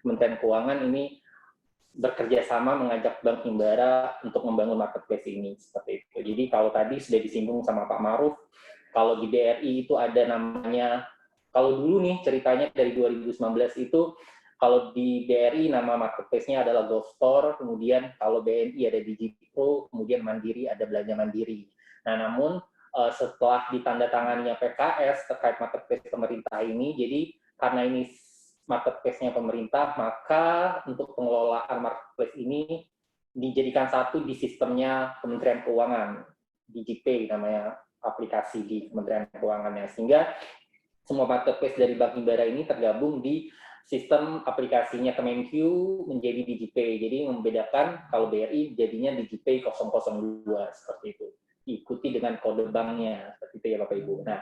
Kementerian Keuangan ini bekerja sama mengajak Bank Himbara untuk membangun marketplace ini, seperti itu. Jadi kalau tadi sudah disinggung sama Pak Maruf, kalau di BRI itu ada namanya, kalau dulu nih ceritanya dari 2019 itu, kalau di BRI nama marketplace-nya adalah GoStore, kemudian kalau BNI ada DigiPro, kemudian Mandiri ada Belanja Mandiri. Nah, namun setelah ditandatanganinya PKS terkait marketplace pemerintah ini, jadi karena ini marketplace-nya pemerintah, maka untuk pengelolaan marketplace ini dijadikan satu di sistemnya Kementerian Keuangan, DigiPay namanya aplikasi di Kementerian Keuangannya, sehingga semua marketplace dari Bank Himbara ini tergabung di sistem aplikasinya Kemenq menjadi DigiPay. Jadi membedakan kalau BRI jadinya DigiPay 002 seperti itu. Diikuti dengan kode banknya, seperti itu ya Bapak Ibu. Nah,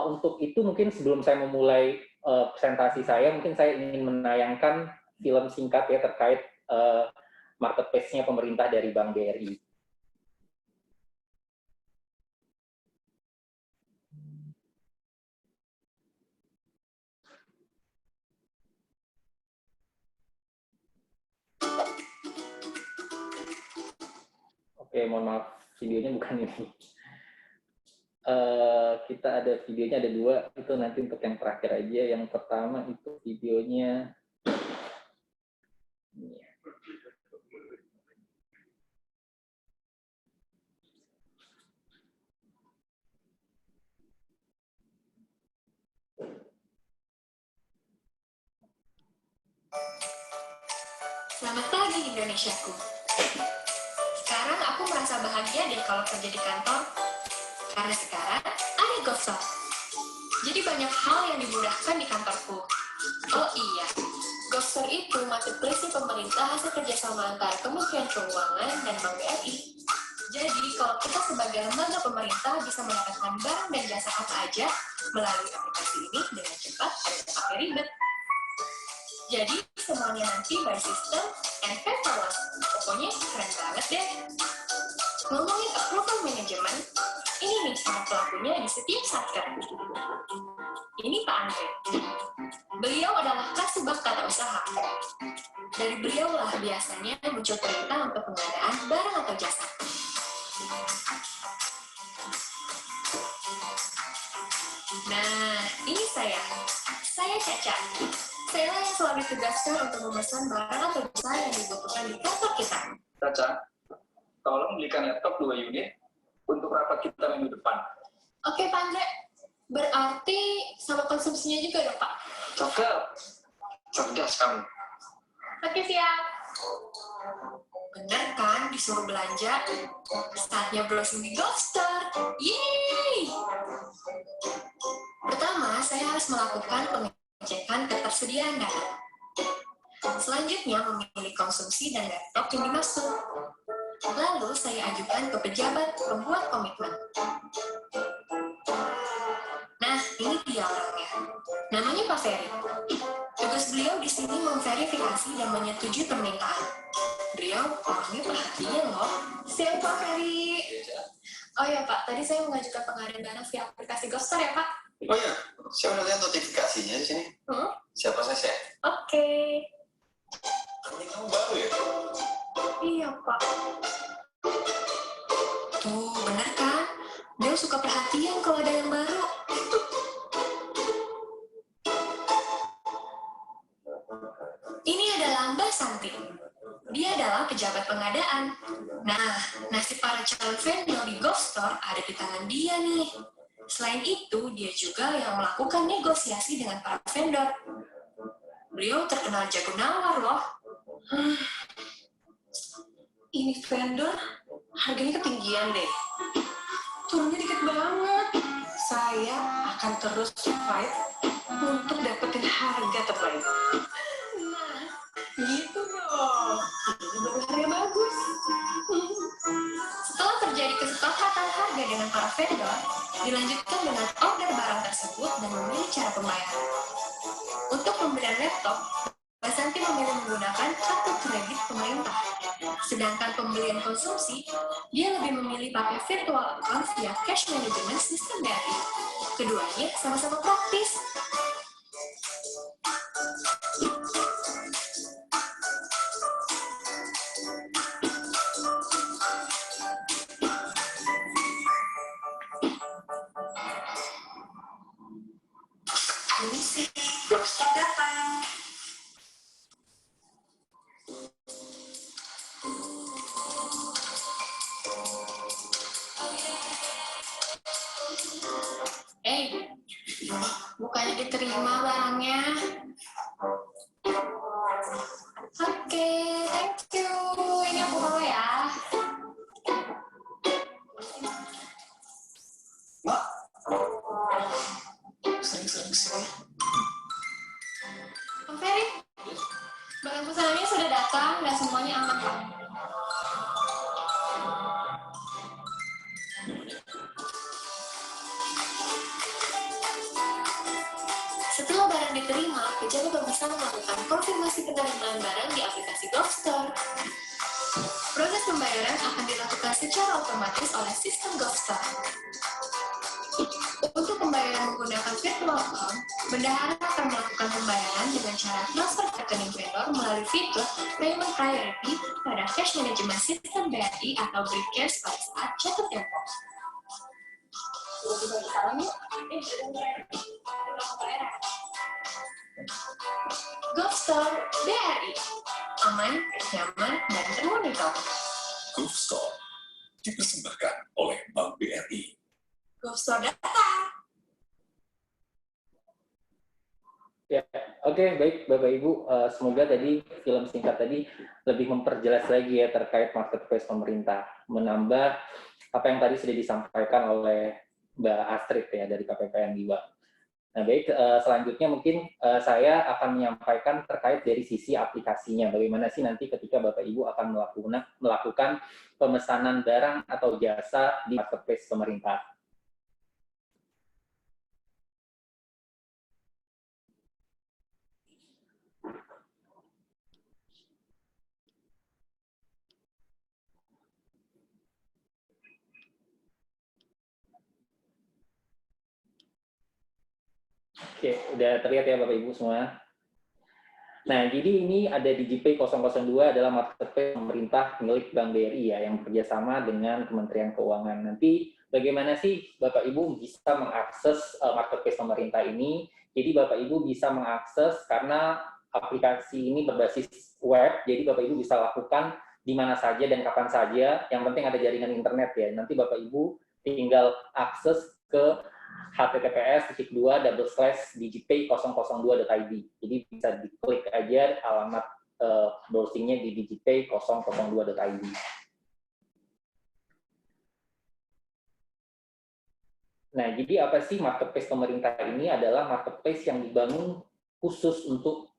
untuk itu mungkin sebelum saya memulai presentasi saya, mungkin saya ingin menayangkan film singkat ya terkait marketplace-nya pemerintah dari Bank BRI. Oke, mohon maaf, videonya bukan ini. Kita ada videonya, ada dua, itu nanti untuk yang terakhir aja. Yang pertama itu videonya ini. Selamat pagi Indonesiaku. Sekarang aku merasa bahagia deh kalau kerja di kantor. Karena sekarang ada GoStore. Jadi banyak hal yang dimudahkan di kantorku. Oh iya, GoStore itu marketplace pemerintah hasil kerjasama antara Kementerian Keuangan dan Bank BRI. Jadi kalau kita sebagai lembaga pemerintah bisa mendapatkan barang dan jasa apa aja melalui aplikasi ini dengan cepat dan tanpa pakai ribet. Jadi semuanya nanti by system and paperless. Pokoknya keren banget deh. Ngomongin approval management, ini nih para pelakunya di setiap satker. Ini Pak Andre. Beliau adalah kasubag tata usaha. Dari beliaulah biasanya muncul perintah untuk pengadaan barang atau jasa. Nah, ini saya. Saya Caca. Saya yang selalu ditugaskan untuk memesan barang atau jasa yang dibutuhkan di kantor kita. Caca, tolong belikan laptop 2 unit untuk rapat kita minggu depan. Oke, Pak Andre. Berarti sama konsumsinya juga dong, Pak? Cakep. Cerdas kamu. Oke, siap. Bener kan disuruh belanja? Saatnya browsing di GoStore. Yeay! Pertama, saya harus melakukan pengecekan ketersediaan data. Selanjutnya, memilih konsumsi dan laptop yang dimaksud. Lalu, saya ajukan ke pejabat pembuat komitmen. Nah, ini dia orangnya. Namanya Pak Ferry. Tugas beliau di sini memverifikasi dan menyetujui permintaan. Beliau orangnya perhatian loh. Siap Pak Ferry. Oh ya Pak, tadi saya mengajukan pengadaan barang via aplikasi GoStore ya Pak. Oh iya, saya udah lihat notifikasinya di sini. Siapa saya? Oke. Ini kamu baru ya? Iya Pak. Tuh, bener kan? Beliau suka perhatian kalau ada yang baru. Ini adalah Mbak Santi. Dia adalah pejabat pengadaan. Nah, nasib para calon vendor di GoStore ada di tangan dia nih. Selain itu, dia juga yang melakukan negosiasi dengan para vendor. Beliau terkenal jago nawar loh. Ini vendor, harganya ketinggian deh. Turunnya dikit banget. Saya akan terus fight untuk dapetin harga terbaik. Nah, gitu dong. Ini baru harga bagus. Setelah terjadi kesepakatan harga dengan para vendor, dilanjutkan dengan order barang tersebut dan memilih cara pembayaran. Untuk pembelian laptop, Mbak Santi memilih menggunakan kartu kredit pemerintah. Sedangkan pembelian konsumsi, dia lebih memilih pakai virtual account via cash management system BRI. Keduanya sama-sama praktis. Barang pesanannya sudah datang dan semuanya aman, Pak. Setelah barang diterima, pejabat pemesan melakukan konfirmasi penerimaan barang di aplikasi GovStore. Proses pembayaran akan dilakukan secara otomatis oleh sistem GovStore. Untuk pembayaran menggunakan virtual account, bendahara akan melakukan pembayaran dengan cara transfer ke rekening vendor melalui fitur Payment Priority pada Cash Management System BRI atau Brickcash pada saat jatuh tempo. GovStore BRI, aman, nyaman, dan termonitor. GovStore dipersembahkan oleh Bank BRI. GovStore datang. Ya, oke, baik Bapak Ibu. Semoga tadi film singkat tadi lebih memperjelas lagi ya terkait marketplace pemerintah, menambah apa yang tadi sudah disampaikan oleh Mbak Astrid ya dari KPPN Liwa. Nah, baik, selanjutnya mungkin saya akan menyampaikan terkait dari sisi aplikasinya. Bagaimana sih nanti ketika Bapak Ibu akan melakukan pemesanan barang atau jasa di marketplace pemerintah. Oke, udah terlihat ya Bapak Ibu semua. Nah, jadi ini ada DigiPay 002 adalah marketplace pemerintah milik Bank BRI ya, yang bekerjasama dengan Kementerian Keuangan. Nanti bagaimana sih Bapak Ibu bisa mengakses marketplace pemerintah ini? Jadi Bapak Ibu bisa mengakses karena aplikasi ini berbasis web, jadi Bapak Ibu bisa lakukan di mana saja dan kapan saja, yang penting ada jaringan internet ya. Nanti Bapak Ibu tinggal akses ke https://digipay002.id. Jadi bisa diklik aja alamat browsingnya di digipay002.id. Nah, jadi apa sih marketplace pemerintah ini? Adalah marketplace yang dibangun khusus untuk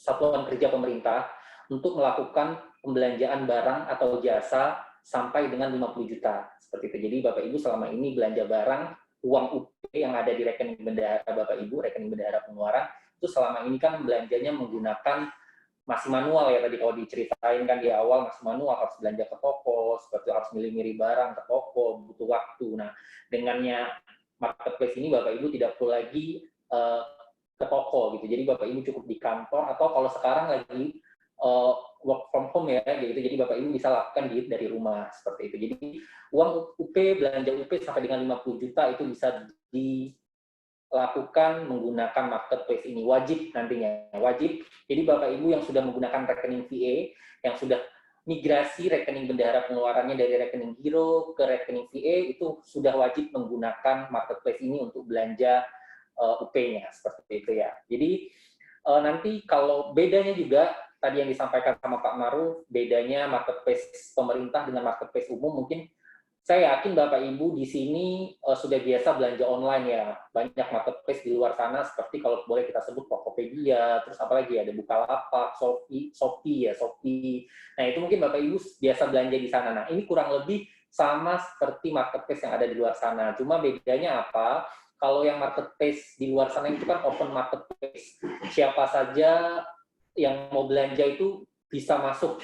satuan kerja pemerintah untuk melakukan pembelanjaan barang atau jasa sampai dengan 50 juta. Seperti itu. Jadi Bapak Ibu selama ini belanja barang, uang UP yang ada di rekening bendahara Bapak Ibu, rekening bendahara pengeluaran, itu selama ini kan belanjanya menggunakan masih manual ya, tadi kalau diceritain kan di awal masih manual, harus belanja ke toko, seperti harus milih-milih barang ke toko, butuh waktu. Nah, dengannya marketplace ini Bapak Ibu tidak perlu lagi ke toko gitu. Jadi Bapak Ibu cukup di kantor, atau kalau sekarang lagi work from home ya gitu. Jadi Bapak Ibu bisa lakukan dari rumah seperti itu. Jadi uang UP, belanja UP sampai dengan 50 juta itu bisa dilakukan menggunakan marketplace ini. Wajib nantinya, wajib. Jadi Bapak Ibu yang sudah menggunakan rekening VA, yang sudah migrasi rekening bendahara pengeluarannya dari rekening Giro ke rekening VA, itu sudah wajib menggunakan marketplace ini untuk belanja UP-nya, seperti itu ya. Jadi nanti kalau bedanya juga, tadi yang disampaikan sama Pak Maruf, bedanya marketplace pemerintah dengan marketplace umum, mungkin saya yakin Bapak Ibu di sini sudah biasa belanja online ya. Banyak marketplace di luar sana, seperti kalau boleh kita sebut Tokopedia, terus apalagi ada Bukalapak, Shopee. Nah, itu mungkin Bapak Ibu biasa belanja di sana. Nah, ini kurang lebih sama seperti marketplace yang ada di luar sana. Cuma bedanya apa? Kalau yang marketplace di luar sana itu kan open marketplace. Siapa saja yang mau belanja itu bisa masuk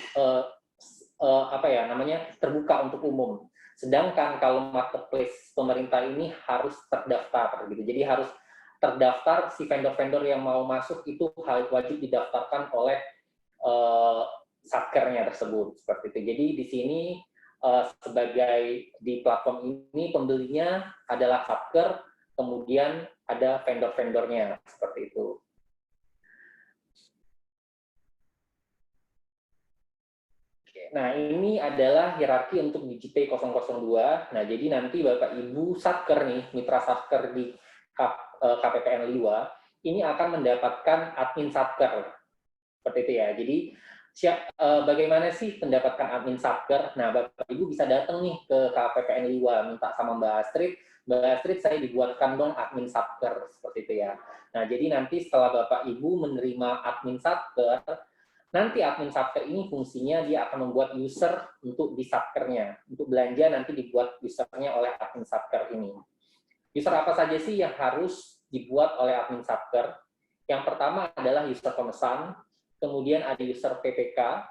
terbuka untuk umum. Sedangkan kalau marketplace pemerintah ini harus terdaftar gitu. Jadi harus terdaftar, si vendor-vendor yang mau masuk itu wajib didaftarkan oleh satkernya tersebut seperti itu. Jadi di sini sebagai di platform ini pembelinya adalah satker, kemudian ada vendor-vendornya seperti itu. Nah, ini adalah hierarki untuk DigiPay 002. Nah, jadi nanti Bapak Ibu satker nih, mitra satker di KPPN Liwa, ini akan mendapatkan admin satker. Seperti itu ya. Jadi bagaimana sih mendapatkan admin satker? Nah, Bapak Ibu bisa datang nih ke KPPN Liwa, minta sama Mbak Astrid, Mbak Astrid saya dibuatkan dong admin satker, seperti itu ya. Nah, jadi nanti setelah Bapak Ibu menerima admin satker, Nanti admin Satker ini fungsinya dia akan membuat user untuk di Satkernya. Untuk belanja nanti dibuat usernya oleh admin Satker ini. User apa saja sih yang harus dibuat oleh admin Satker? Yang pertama adalah user pemesan, kemudian ada user PPK,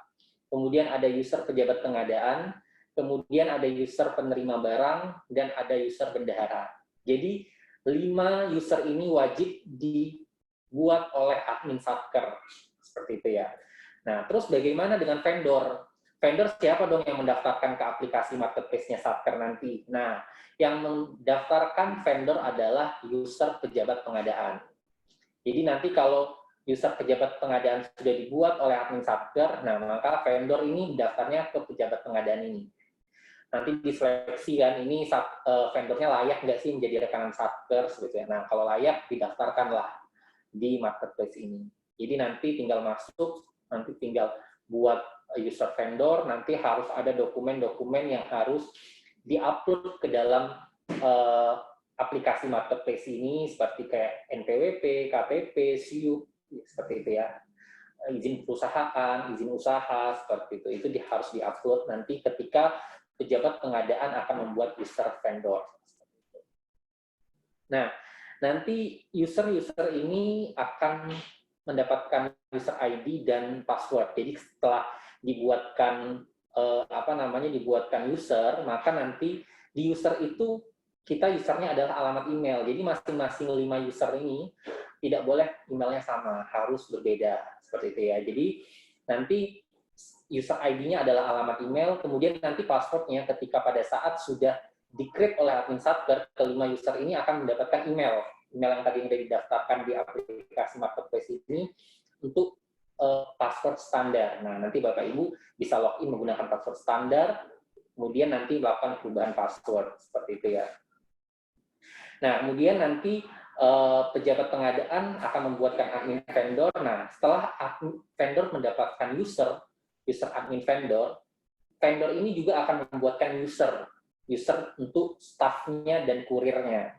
kemudian ada user pejabat pengadaan, kemudian ada user penerima barang, dan ada user bendahara. Jadi 5 user ini wajib dibuat oleh admin Satker. Seperti itu ya. Nah, terus bagaimana dengan vendor? Vendor siapa dong yang mendaftarkan ke aplikasi marketplace-nya Satker nanti? Nah, yang mendaftarkan vendor adalah user pejabat pengadaan. Jadi nanti kalau user pejabat pengadaan sudah dibuat oleh admin Satker, nah maka vendor ini daftarnya ke pejabat pengadaan ini. Nanti diseleksi kan, ini vendornya layak nggak sih menjadi rekanan Satker, gitu ya. Nah, kalau layak, didaftarkanlah di marketplace ini. Jadi nanti tinggal masuk, nanti tinggal buat user vendor, nanti harus ada dokumen-dokumen yang harus di-upload ke dalam aplikasi marketplace ini, seperti kayak NPWP, KTP, SIUP, seperti itu ya. Izin perusahaan, izin usaha, seperti itu harus di-upload nanti ketika pejabat pengadaan akan membuat user vendor. Nah, nanti user-user ini akan mendapatkan user ID dan password. Jadi setelah dibuatkan dibuatkan user, maka nanti di user itu kita usernya adalah alamat email. Jadi masing-masing 5 user ini tidak boleh emailnya sama, harus berbeda seperti itu ya. Jadi nanti user ID-nya adalah alamat email, kemudian nanti passwordnya ketika pada saat sudah di-create oleh admin Satker, kelima user ini akan mendapatkan email yang tadi sudah didaftarkan di aplikasi marketplace ini untuk password standar. Nah, nanti Bapak Ibu bisa login menggunakan password standar, kemudian nanti melakukan perubahan password, seperti itu ya. Nah, kemudian nanti pejabat pengadaan akan membuatkan admin vendor. Nah, setelah vendor mendapatkan user admin vendor ini juga akan membuatkan user untuk staff-nya dan kurirnya.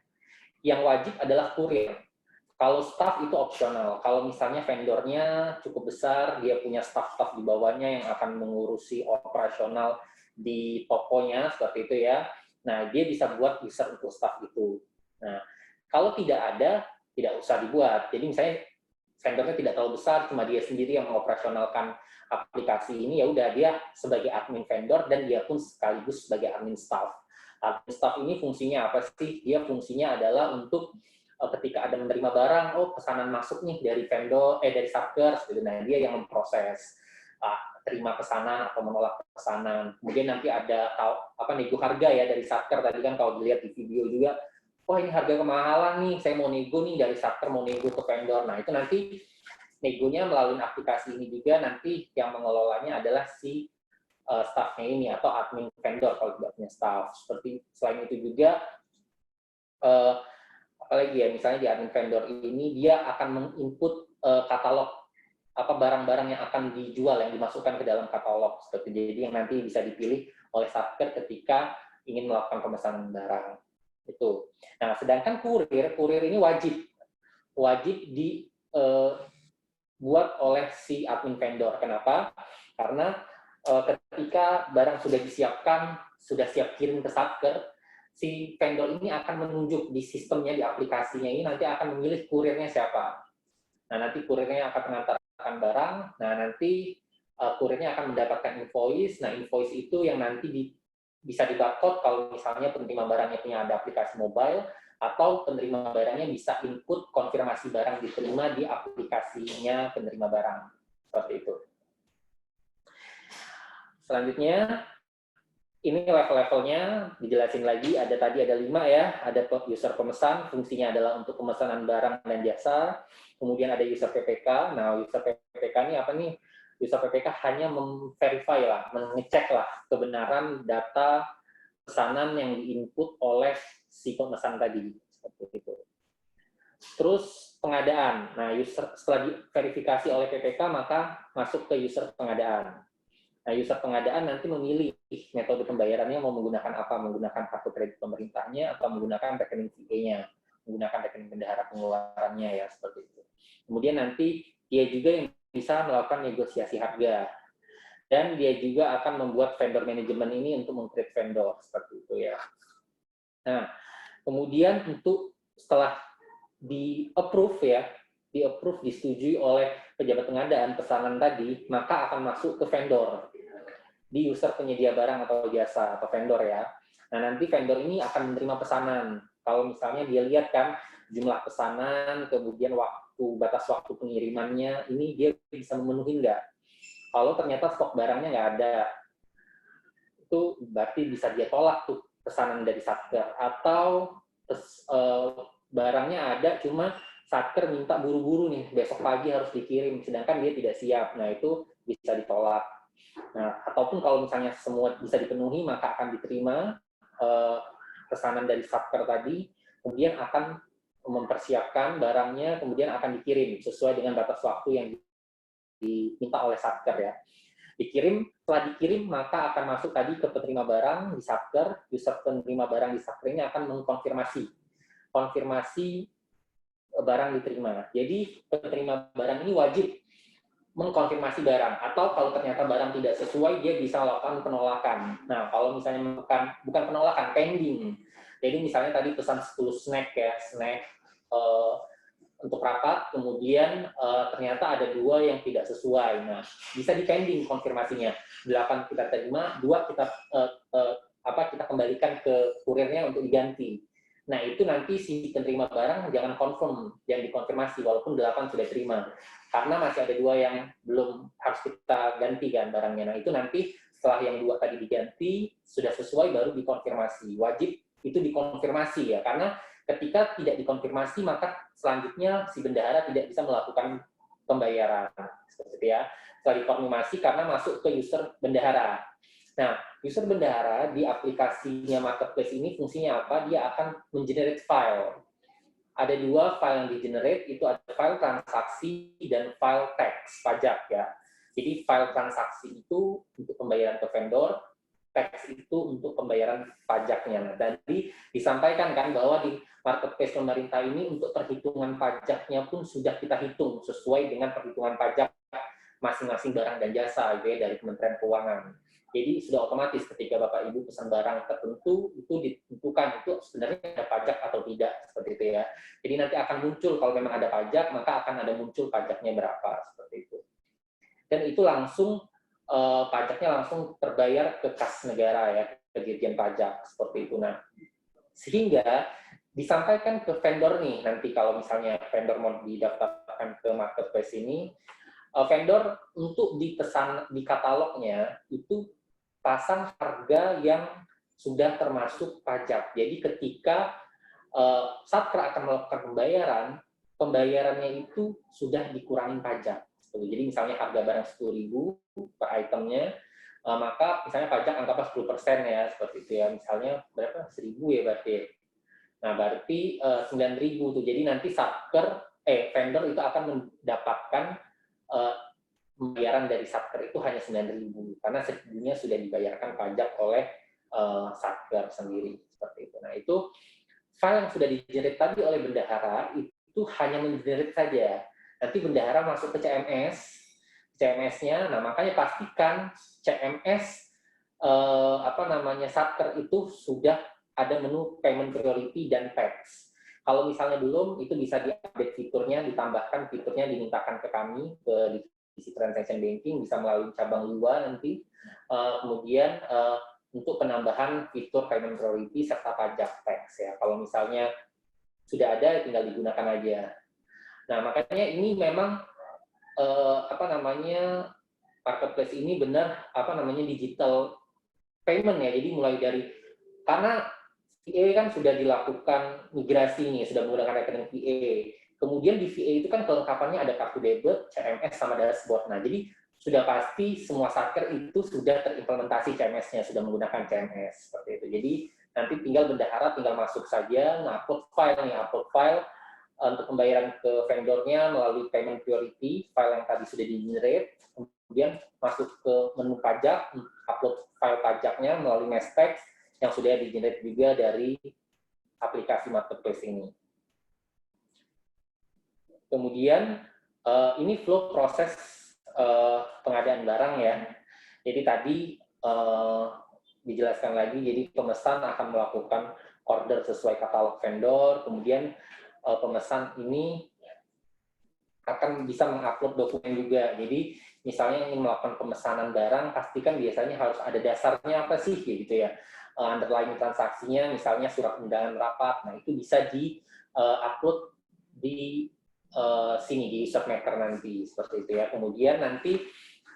Yang wajib adalah kurir. Kalau staff itu opsional. Kalau misalnya vendornya cukup besar, dia punya staff-staff di bawahnya yang akan mengurusi operasional di tokonya, seperti itu ya. Nah, dia bisa buat user untuk staff itu. Nah, kalau tidak ada, tidak usah dibuat. Jadi misalnya vendornya tidak terlalu besar, cuma dia sendiri yang mengoperasionalkan aplikasi ini, ya udah dia sebagai admin vendor dan dia pun sekaligus sebagai admin staff. Admin staff ini fungsinya apa sih? Dia fungsinya adalah untuk ketika ada menerima barang, pesanan masuk nih dari vendor, dari Satker, nah dia yang memproses terima pesanan atau menolak pesanan. Kemudian nanti ada nego harga ya dari Satker, tadi kan kalau dilihat di video juga, wah ini harga kemahalan nih, saya mau nego nih dari Satker, mau nego ke vendor. Nah itu nanti negonya melalui aplikasi ini juga, nanti yang mengelolanya adalah si staff-nya ini atau admin vendor kalau tidak punya staff. Seperti selain itu juga apalagi ya, misalnya di admin vendor ini dia akan menginput katalog barang-barang yang akan dijual, yang dimasukkan ke dalam katalog, seperti jadi yang nanti bisa dipilih oleh Satker ketika ingin melakukan pemesanan barang itu. Nah, sedangkan kurir ini wajib dibuat oleh si admin vendor. Kenapa? Karena ketika barang sudah disiapkan, sudah siap kirim ke Satker, si vendor ini akan menunjuk di sistemnya, di aplikasinya ini nanti akan memilih kurirnya siapa. Nah, nanti kurirnya akan mengantarkan barang, nah nanti kurirnya akan mendapatkan invoice, nah invoice itu yang nanti bisa di-barcode kalau misalnya penerima barangnya punya ada aplikasi mobile, atau penerima barangnya bisa input konfirmasi barang diterima di aplikasinya penerima barang. Seperti itu. Selanjutnya, ini level-levelnya dijelasin lagi, tadi ada 5 ya, ada user pemesan, fungsinya adalah untuk pemesanan barang dan jasa, kemudian ada user PPK. Nah, user PPK ini apa nih? User PPK hanya memverify lah, mengecek lah kebenaran data pesanan yang diinput oleh si pemesan tadi, seperti itu. Terus pengadaan. Nah, setelah diverifikasi oleh PPK, maka masuk ke user pengadaan. Nah, user pengadaan nanti memilih metode pembayarannya mau menggunakan apa, menggunakan kartu kredit pemerintahnya atau menggunakan rekening VA-nya, menggunakan rekening bendahara pengeluarannya ya, seperti itu. Kemudian nanti dia juga yang bisa melakukan negosiasi harga. Dan dia juga akan membuat vendor management ini untuk meng-create vendor, seperti itu ya. Nah, kemudian untuk setelah di-approve ya, disetujui oleh pejabat pengadaan pesanan tadi, maka akan masuk ke vendor, di user penyedia barang atau jasa, atau vendor ya. Nah, nanti vendor ini akan menerima pesanan. Kalau misalnya dia lihat kan, jumlah pesanan, kemudian batas waktu pengirimannya, ini dia bisa memenuhi nggak? Kalau ternyata stok barangnya nggak ada, itu berarti bisa dia tolak tuh pesanan dari Satker. Atau barangnya ada, cuma Satker minta buru-buru nih, besok pagi harus dikirim, sedangkan dia tidak siap. Nah, itu bisa ditolak. Nah, ataupun kalau misalnya semua bisa dipenuhi, maka akan diterima pesanan dari Satker tadi, kemudian akan mempersiapkan barangnya, kemudian akan dikirim sesuai dengan batas waktu yang diminta oleh Satker ya. Setelah dikirim maka akan masuk tadi ke penerima barang di Satker. User penerima barang di Satker ini akan mengkonfirmasi barang diterima. Jadi penerima barang ini wajib mengkonfirmasi barang, atau kalau ternyata barang tidak sesuai, dia bisa lakukan penolakan. Nah, kalau misalnya bukan penolakan, pending. Jadi misalnya tadi pesan 10 snack ya, untuk rapat, kemudian ternyata ada 2 yang tidak sesuai. Nah, bisa di-pending konfirmasinya. 8 kita terima, 2 kita kembalikan ke kurirnya untuk diganti. Nah, itu nanti si penerima barang jangan confirm, yang dikonfirmasi, walaupun 8 sudah terima. Karena masih ada 2 yang belum harus kita ganti kan barangnya. Nah, itu nanti setelah yang 2 tadi diganti, sudah sesuai, baru dikonfirmasi. Wajib itu dikonfirmasi ya, karena ketika tidak dikonfirmasi, maka selanjutnya si bendahara tidak bisa melakukan pembayaran. Seperti itu ya. Setelah dikonfirmasi karena masuk ke user bendahara. Nah, user bendahara di aplikasinya Marketplace ini fungsinya apa? Dia akan mengenerate file. Ada 2 file yang di-generate, itu ada file transaksi dan file teks pajak ya. Jadi file transaksi itu untuk pembayaran ke vendor, teks itu untuk pembayaran pajaknya. Nah, tadi disampaikan kan bahwa di Marketplace pemerintah ini untuk perhitungan pajaknya pun sudah kita hitung sesuai dengan perhitungan pajak masing-masing barang dan jasa gitu ya, dari Kementerian Keuangan. Jadi sudah otomatis ketika Bapak Ibu pesan barang tertentu itu ditentukan itu sebenarnya ada pajak atau tidak, seperti itu ya. Jadi nanti akan muncul kalau memang ada pajak, maka akan ada muncul pajaknya berapa, seperti itu. Dan itu langsung pajaknya langsung terbayar ke kas negara ya, ke Dirjen Pajak, seperti itu. Nah, sehingga disampaikan ke vendor nih, nanti kalau misalnya vendor mau didaftarkan ke Marketplace ini, vendor untuk dipesan di katalognya itu pasang harga yang sudah termasuk pajak. Jadi ketika Satker akan melakukan pembayarannya itu sudah dikurangin pajak. Jadi misalnya harga barang 10.000 per itemnya, maka misalnya pajak anggaplah 10% ya, seperti itu ya. Misalnya berapa? 1.000 ya berarti. Nah, berarti 9.000 tuh. Jadi nanti vendor itu akan mendapatkan pembayaran dari Satker itu hanya 9.000 karena sebelumnya sudah dibayarkan pajak oleh Satker sendiri, seperti itu. Nah, itu file yang sudah di-generate tadi oleh bendahara itu hanya men-generate saja. Nanti bendahara masuk ke CMS-nya. Nah, makanya pastikan CMS Satker itu sudah ada menu payment priority dan tax. Kalau misalnya belum, itu bisa di-update fiturnya, ditambahkan fiturnya, dimintakan ke kami, ke divisi transaction banking, bisa melalui cabang luar nanti. Kemudian untuk penambahan fitur payment priority serta pajak tax ya. Kalau misalnya sudah ada, tinggal digunakan aja. Nah, makanya ini memang Marketplace ini benar digital payment ya. Jadi mulai dari karena VA kan sudah dilakukan migrasi nih, sudah menggunakan rekening VA. Kemudian di VA itu kan kelengkapannya ada kartu debit, CMS sama dashboard. Nah, jadi sudah pasti semua Satker itu sudah terimplementasi CMS-nya, sudah menggunakan CMS seperti itu. Jadi nanti tinggal bendahara tinggal masuk saja, upload file untuk pembayaran ke vendornya melalui payment priority, file yang tadi sudah di-generate, kemudian masuk ke menu pajak, upload file pajaknya melalui Mestex yang sudah di-generate juga dari aplikasi Marketplace ini. Kemudian ini flow proses pengadaan barang ya. Jadi tadi dijelaskan lagi, jadi pemesan akan melakukan order sesuai katalog vendor, kemudian pemesan ini akan bisa mengupload dokumen juga. Jadi misalnya ingin melakukan pemesanan barang, pastikan biasanya harus ada dasarnya apa sih gitu ya. Underlying transaksinya, misalnya surat undangan rapat, nah itu bisa di-upload di sini, di ShopMaker nanti, seperti itu ya. Kemudian nanti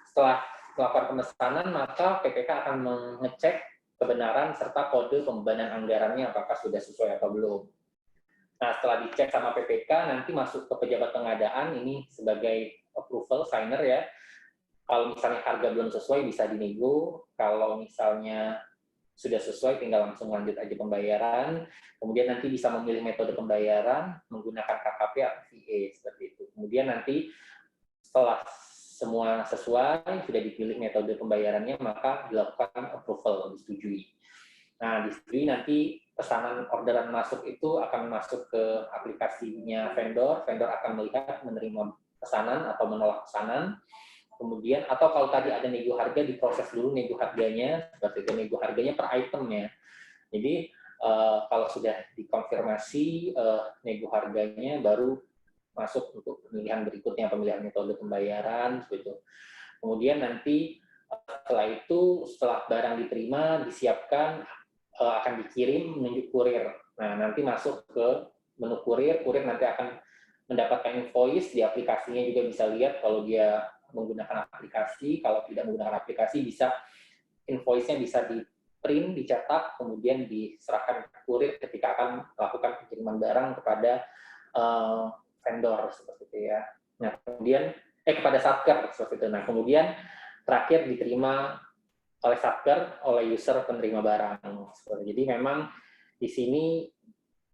setelah melakukan pemesanan, maka PPK akan mengecek kebenaran serta kode pembebanan anggarannya apakah sudah sesuai atau belum. Nah, setelah dicek sama PPK, nanti masuk ke pejabat pengadaan, ini sebagai approval, signer ya. Kalau misalnya harga belum sesuai, bisa dinego. Kalau misalnya sudah sesuai, tinggal langsung lanjut aja pembayaran. Kemudian nanti bisa memilih metode pembayaran, menggunakan KKP atau VA, seperti itu. Kemudian nanti setelah semua sesuai, sudah dipilih metode pembayarannya, maka dilakukan approval, disetujui. Nah, disetujui nanti pesanan orderan masuk itu akan masuk ke aplikasinya vendor, vendor akan melihat menerima pesanan atau menolak pesanan, kemudian atau kalau tadi ada nego harga, diproses dulu nego harganya, seperti itu, nego harganya per item ya. Jadi kalau sudah dikonfirmasi nego harganya, baru masuk untuk pemilihan berikutnya, pemilihan metode pembayaran, seperti itu. Kemudian nanti setelah itu, setelah barang diterima, disiapkan, akan dikirim menuju kurir. Nah, nanti masuk ke menu kurir, kurir nanti akan mendapatkan invoice, di aplikasinya juga bisa lihat kalau dia menggunakan aplikasi, kalau tidak menggunakan aplikasi bisa invoice-nya bisa di-print, dicetak, kemudian diserahkan ke kurir ketika akan melakukan pengiriman barang kepada vendor, seperti itu ya. Nah, kemudian, kepada satker, seperti itu. Nah, kemudian terakhir diterima oleh satker, oleh user penerima barang. Jadi memang di sini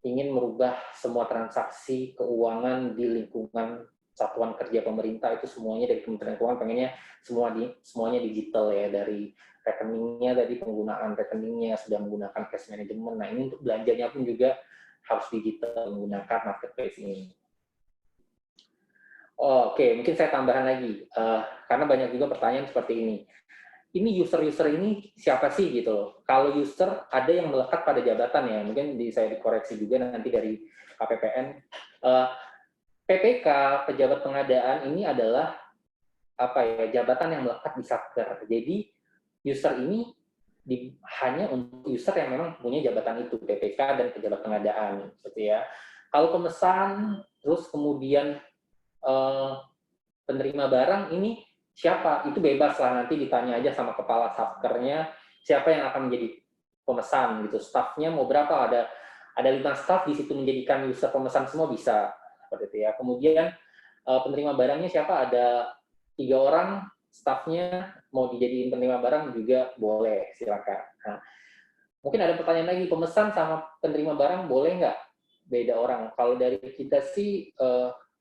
ingin merubah semua transaksi keuangan di lingkungan satuan kerja pemerintah, itu semuanya dari Kementerian Keuangan pengennya semuanya digital ya, dari rekeningnya, tadi penggunaan rekeningnya sudah menggunakan cash management. Nah, ini untuk belanjanya pun juga harus digital menggunakan marketplace ini. Oke, mungkin saya tambahkan lagi, karena banyak juga pertanyaan seperti ini. Ini user-user ini siapa sih gitu loh. Kalau user ada yang melekat pada jabatan ya, mungkin saya dikoreksi juga nanti dari KPPN. PPK, pejabat pengadaan ini adalah jabatan yang melekat di satker. Jadi user ini hanya untuk user yang memang punya jabatan itu, PPK dan pejabat pengadaan, gitu ya. Kalau pemesan, terus kemudian penerima barang ini siapa? Itu bebas lah, nanti ditanya aja sama kepala satkernya siapa yang akan menjadi pemesan gitu. Staffnya mau berapa? Ada 5 staff di situ menjadikan user pemesan semua bisa, seperti itu ya. Kemudian penerima barangnya siapa? Ada 3 orang staffnya mau dijadiin penerima barang juga boleh, silakan. Nah, mungkin ada pertanyaan lagi, pemesan sama penerima barang boleh nggak beda orang? Kalau dari kita sih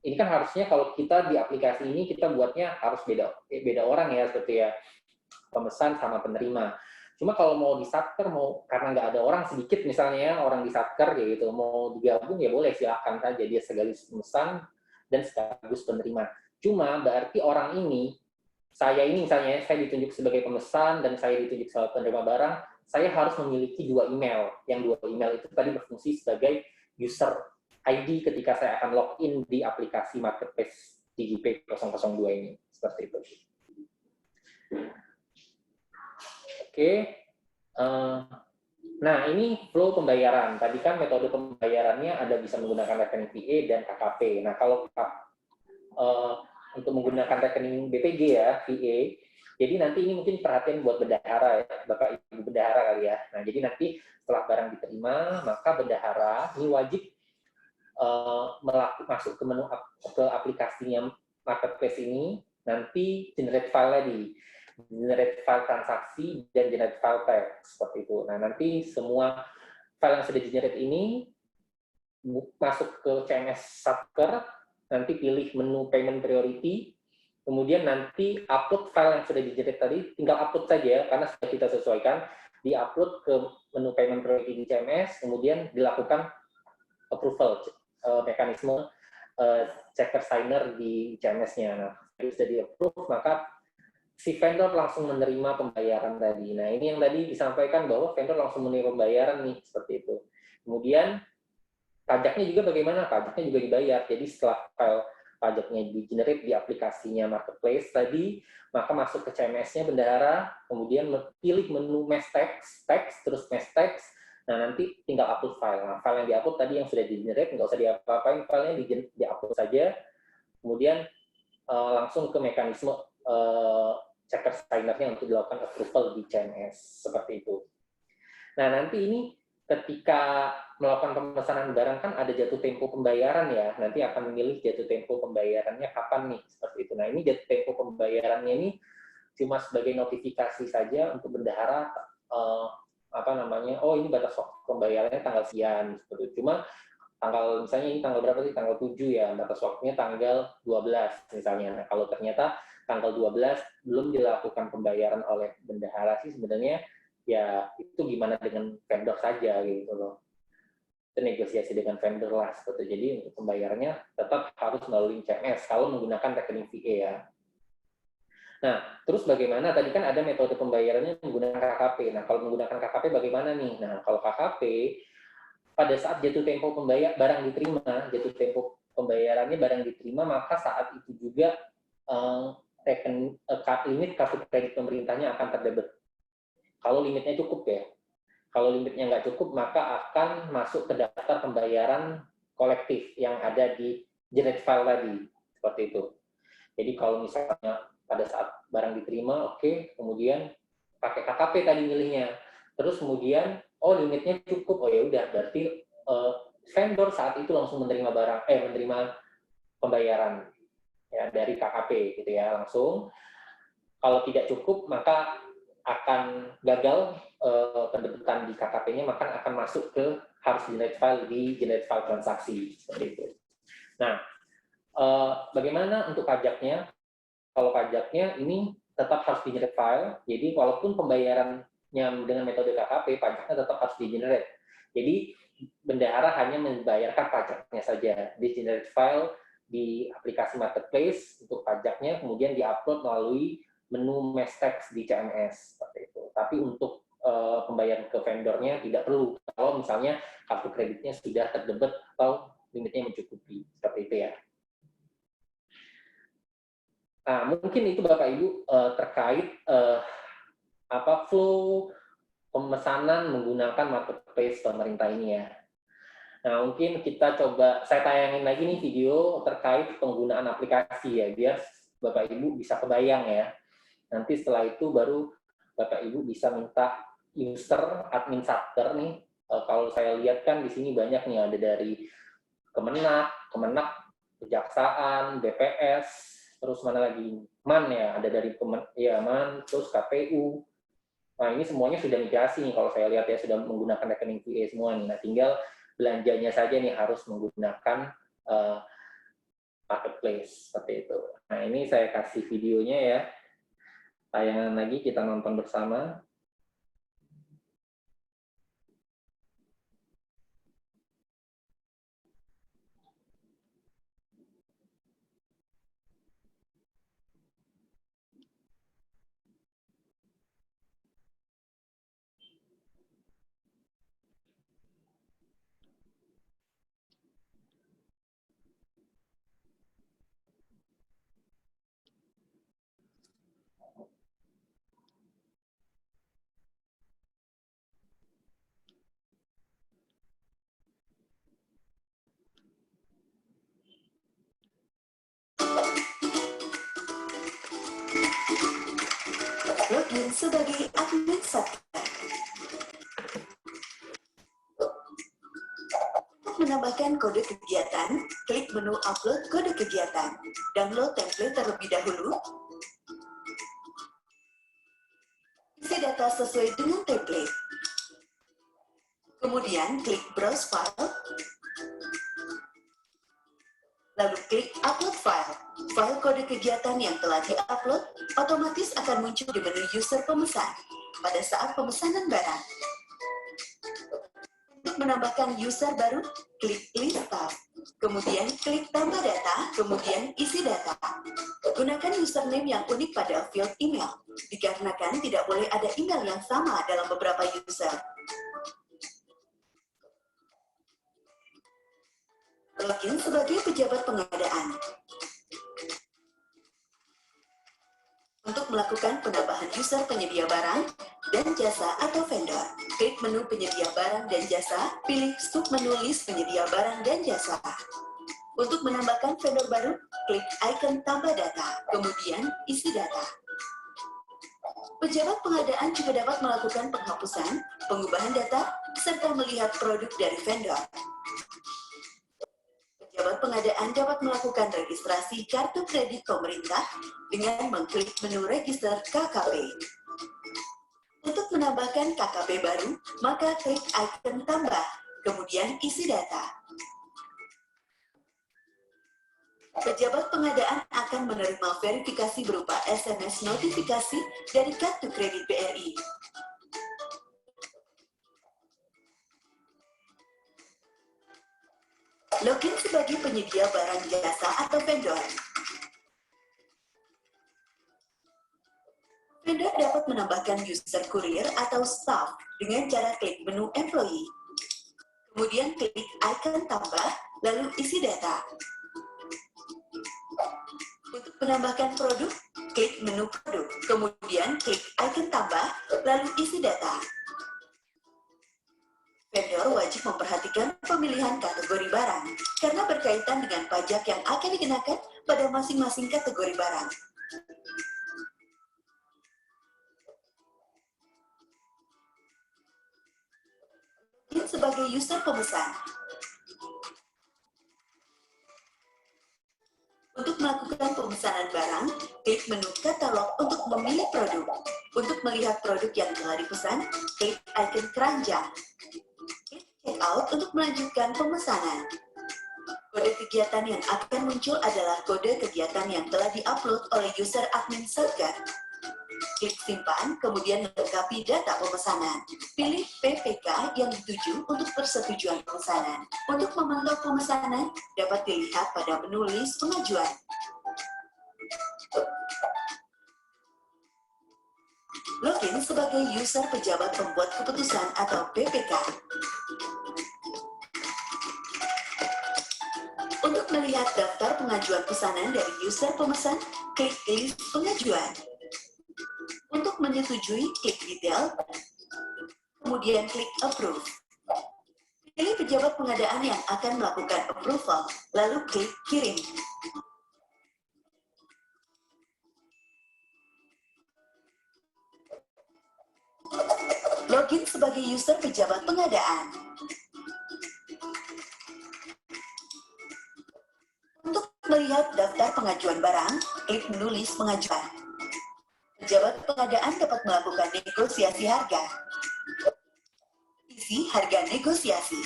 ini kan harusnya kalau kita di aplikasi ini kita buatnya harus beda orang ya, seperti ya pemesan sama penerima. Cuma kalau mau di satker, karena nggak ada orang sedikit misalnya ya, orang di satker ya gitu, mau digabung ya boleh, silakan saja, dia sekaligus pemesan dan sekaligus penerima. Cuma berarti orang ini, saya ini misalnya saya ditunjuk sebagai pemesan dan saya ditunjuk sebagai penerima barang, saya harus memiliki 2 email. Yang 2 email itu tadi berfungsi sebagai user ID ketika saya akan login di aplikasi marketplace DigiPay 002 ini, seperti itu. Oke. Nah, ini flow pembayaran. Tadi kan metode pembayarannya ada bisa menggunakan rekening VA dan KKP. Nah, kalau untuk menggunakan rekening BPG ya, VA, jadi nanti ini mungkin perhatian buat bendahara ya, Bapak Ibu bendahara kali ya. Nah, jadi nanti setelah barang diterima, maka bendahara ini wajib masuk ke menu ke aplikasinya marketplace ini, nanti generate file lagi, generate file transaksi dan generate file text, seperti itu. Nah, nanti semua file yang sudah generate ini masuk ke CMS Satker, nanti pilih menu payment priority, kemudian nanti upload file yang sudah di-generate tadi, tinggal upload saja karena sudah kita sesuaikan, di-upload ke menu payment priority di CMS, kemudian dilakukan approval, mekanisme checker signer di CMS-nya. Nah, itu sudah di-approve, maka si vendor langsung menerima pembayaran tadi. Nah, ini yang tadi disampaikan bahwa vendor langsung menerima pembayaran nih, seperti itu. Kemudian, pajaknya juga bagaimana? Pajaknya juga dibayar. Jadi, setelah file pajaknya di-generate di aplikasinya Marketplace tadi, maka masuk ke CMS-nya bendahara, kemudian pilih menu Mesh Text, terus Mesh Text. Nah, nanti tinggal upload file. Nah, file yang di-upload tadi yang sudah di-generate, nggak usah diapa-apain, filenya di-upload saja. Kemudian, langsung ke mekanisme checker signer-nya untuk dilakukan approval di CMS, seperti itu. Nah, nanti ini ketika melakukan pemesanan barang kan ada jatuh tempo pembayaran ya, nanti akan memilih jatuh tempo pembayarannya kapan nih, seperti itu. Nah, ini jatuh tempo pembayarannya ini cuma sebagai notifikasi saja untuk bendahara, oh ini batas waktu pembayarannya tanggal sekian, seperti itu. Cuma tanggal, misalnya ini tanggal berapa sih? Tanggal 7 ya, batas waktunya tanggal 12 misalnya. Nah, kalau ternyata tanggal 12 belum dilakukan pembayaran oleh bendahara sih sebenarnya, ya itu gimana dengan vendor saja gitu loh. Itu negosiasi dengan vendor lah, seperti itu. Jadi untuk pembayarannya tetap harus melalui CMS kalau menggunakan rekening VA ya. Nah, terus bagaimana? Tadi kan ada metode pembayarannya menggunakan KKP. Nah, kalau menggunakan KKP bagaimana nih? Nah, kalau KKP pada saat jatuh tempo barang diterima, jatuh tempo pembayarannya barang diterima, maka saat itu juga limit kartu kredit pemerintahnya akan terdebit. Kalau limitnya cukup ya. Kalau limitnya nggak cukup, maka akan masuk ke daftar pembayaran kolektif yang ada di generate file tadi. Seperti itu. Jadi kalau misalnya pada saat barang diterima, oke, kemudian pakai KKP tadi milihnya. Terus kemudian limitnya cukup, ya udah berarti vendor saat itu langsung menerima menerima pembayaran ya dari KKP gitu ya, langsung. Kalau tidak cukup maka akan gagal pendebitan di KKP-nya, maka akan masuk ke harus generate file di generate file transaksi, seperti itu. Nah, bagaimana untuk pajaknya? Kalau pajaknya ini tetap harus di generate file, jadi walaupun pembayarannya dengan metode KKP, pajaknya tetap harus di generate. Jadi bendahara hanya membayarkan pajaknya saja, di generate file di aplikasi Marketplace untuk pajaknya, kemudian diupload melalui menu Mesh Text di CMS, seperti itu. Tapi untuk pembayaran ke vendornya tidak perlu, kalau misalnya kartu kreditnya sudah terdebit atau limitnya mencukupi, seperti itu ya. Nah, mungkin itu Bapak Ibu terkait flow pemesanan menggunakan Marketplace pemerintah ini ya. Nah, mungkin kita coba, saya tayangin lagi nih video terkait penggunaan aplikasi ya, biar Bapak Ibu bisa kebayang ya. Nanti setelah itu baru Bapak Ibu bisa minta user, admin subter nih. Kalau saya lihat kan di sini banyak nih, ada dari Kemenak, Kejaksaan, BPS, terus mana lagi? MAN ya, ada dari MAN, terus KPU. Nah, ini semuanya sudah migrasi nih kalau saya lihat ya, sudah menggunakan rekening VA semua nih. Nah, tinggal belanjanya saja nih harus menggunakan Marketplace, seperti itu. Nah, ini saya kasih videonya ya. Tayangan lagi, kita nonton bersama. Login sebagai admin subter. Untuk menambahkan kode kegiatan, klik menu upload kode kegiatan. Download template terlebih dahulu. Isi data sesuai dengan template. Kemudian klik browse file. Lalu klik upload file. File kode kegiatan yang telah di-upload otomatis akan muncul di menu user pemesan pada saat pemesanan barang. Untuk menambahkan user baru, klik list tab. kemudian klik tambah data, kemudian isi data. Gunakan username yang unik pada field email, dikarenakan tidak boleh ada email yang sama dalam beberapa user. Login sebagai pejabat pengadaan. Untuk melakukan penambahan user penyedia barang dan jasa atau vendor, klik menu penyedia barang dan jasa, pilih submenu list penyedia barang dan jasa. Untuk menambahkan vendor baru, klik icon tambah data, kemudian isi data. Pejabat pengadaan juga dapat melakukan penghapusan, pengubahan data, serta melihat produk dari vendor. Pejabat pengadaan dapat melakukan registrasi kartu kredit pemerintah dengan mengklik menu register KKP. Untuk menambahkan KKP baru, maka klik icon tambah, kemudian isi data. Pejabat pengadaan akan menerima verifikasi berupa SMS notifikasi dari kartu kredit BRI. Login sebagai penyedia barang jasa atau vendor. Vendor dapat menambahkan user kurir atau staff dengan cara klik menu employee. Kemudian klik icon tambah, lalu isi data. Untuk menambahkan produk, klik menu produk, kemudian klik icon tambah, lalu isi data. Vendor wajib memperhatikan pemilihan kategori barang, karena berkaitan dengan pajak yang akan dikenakan pada masing-masing kategori barang. Login sebagai user pemesan. Untuk melakukan pemesanan barang, klik menu katalog untuk memilih produk. Untuk melihat produk yang telah dipesan, klik icon keranjang. Klik check out untuk melanjutkan pemesanan. Kode kegiatan yang akan muncul adalah kode kegiatan yang telah diupload oleh user admin server. Klik simpan, kemudian lengkapi data pemesanan. Pilih PPK yang dituju untuk persetujuan pemesanan. Untuk memantau pemesanan, dapat dilihat pada menu list pengajuan. Login sebagai user pejabat pembuat keputusan atau PPK. Untuk melihat daftar pengajuan pesanan dari user pemesan, klik list pengajuan. Untuk menyetujui, klik detail, kemudian klik approve. Pilih pejabat pengadaan yang akan melakukan approval, lalu klik kirim. Login sebagai user pejabat pengadaan. Untuk melihat daftar pengajuan barang, klik menu list pengajuan. Pejabat pengadaan dapat melakukan negosiasi harga. Isi harga negosiasi.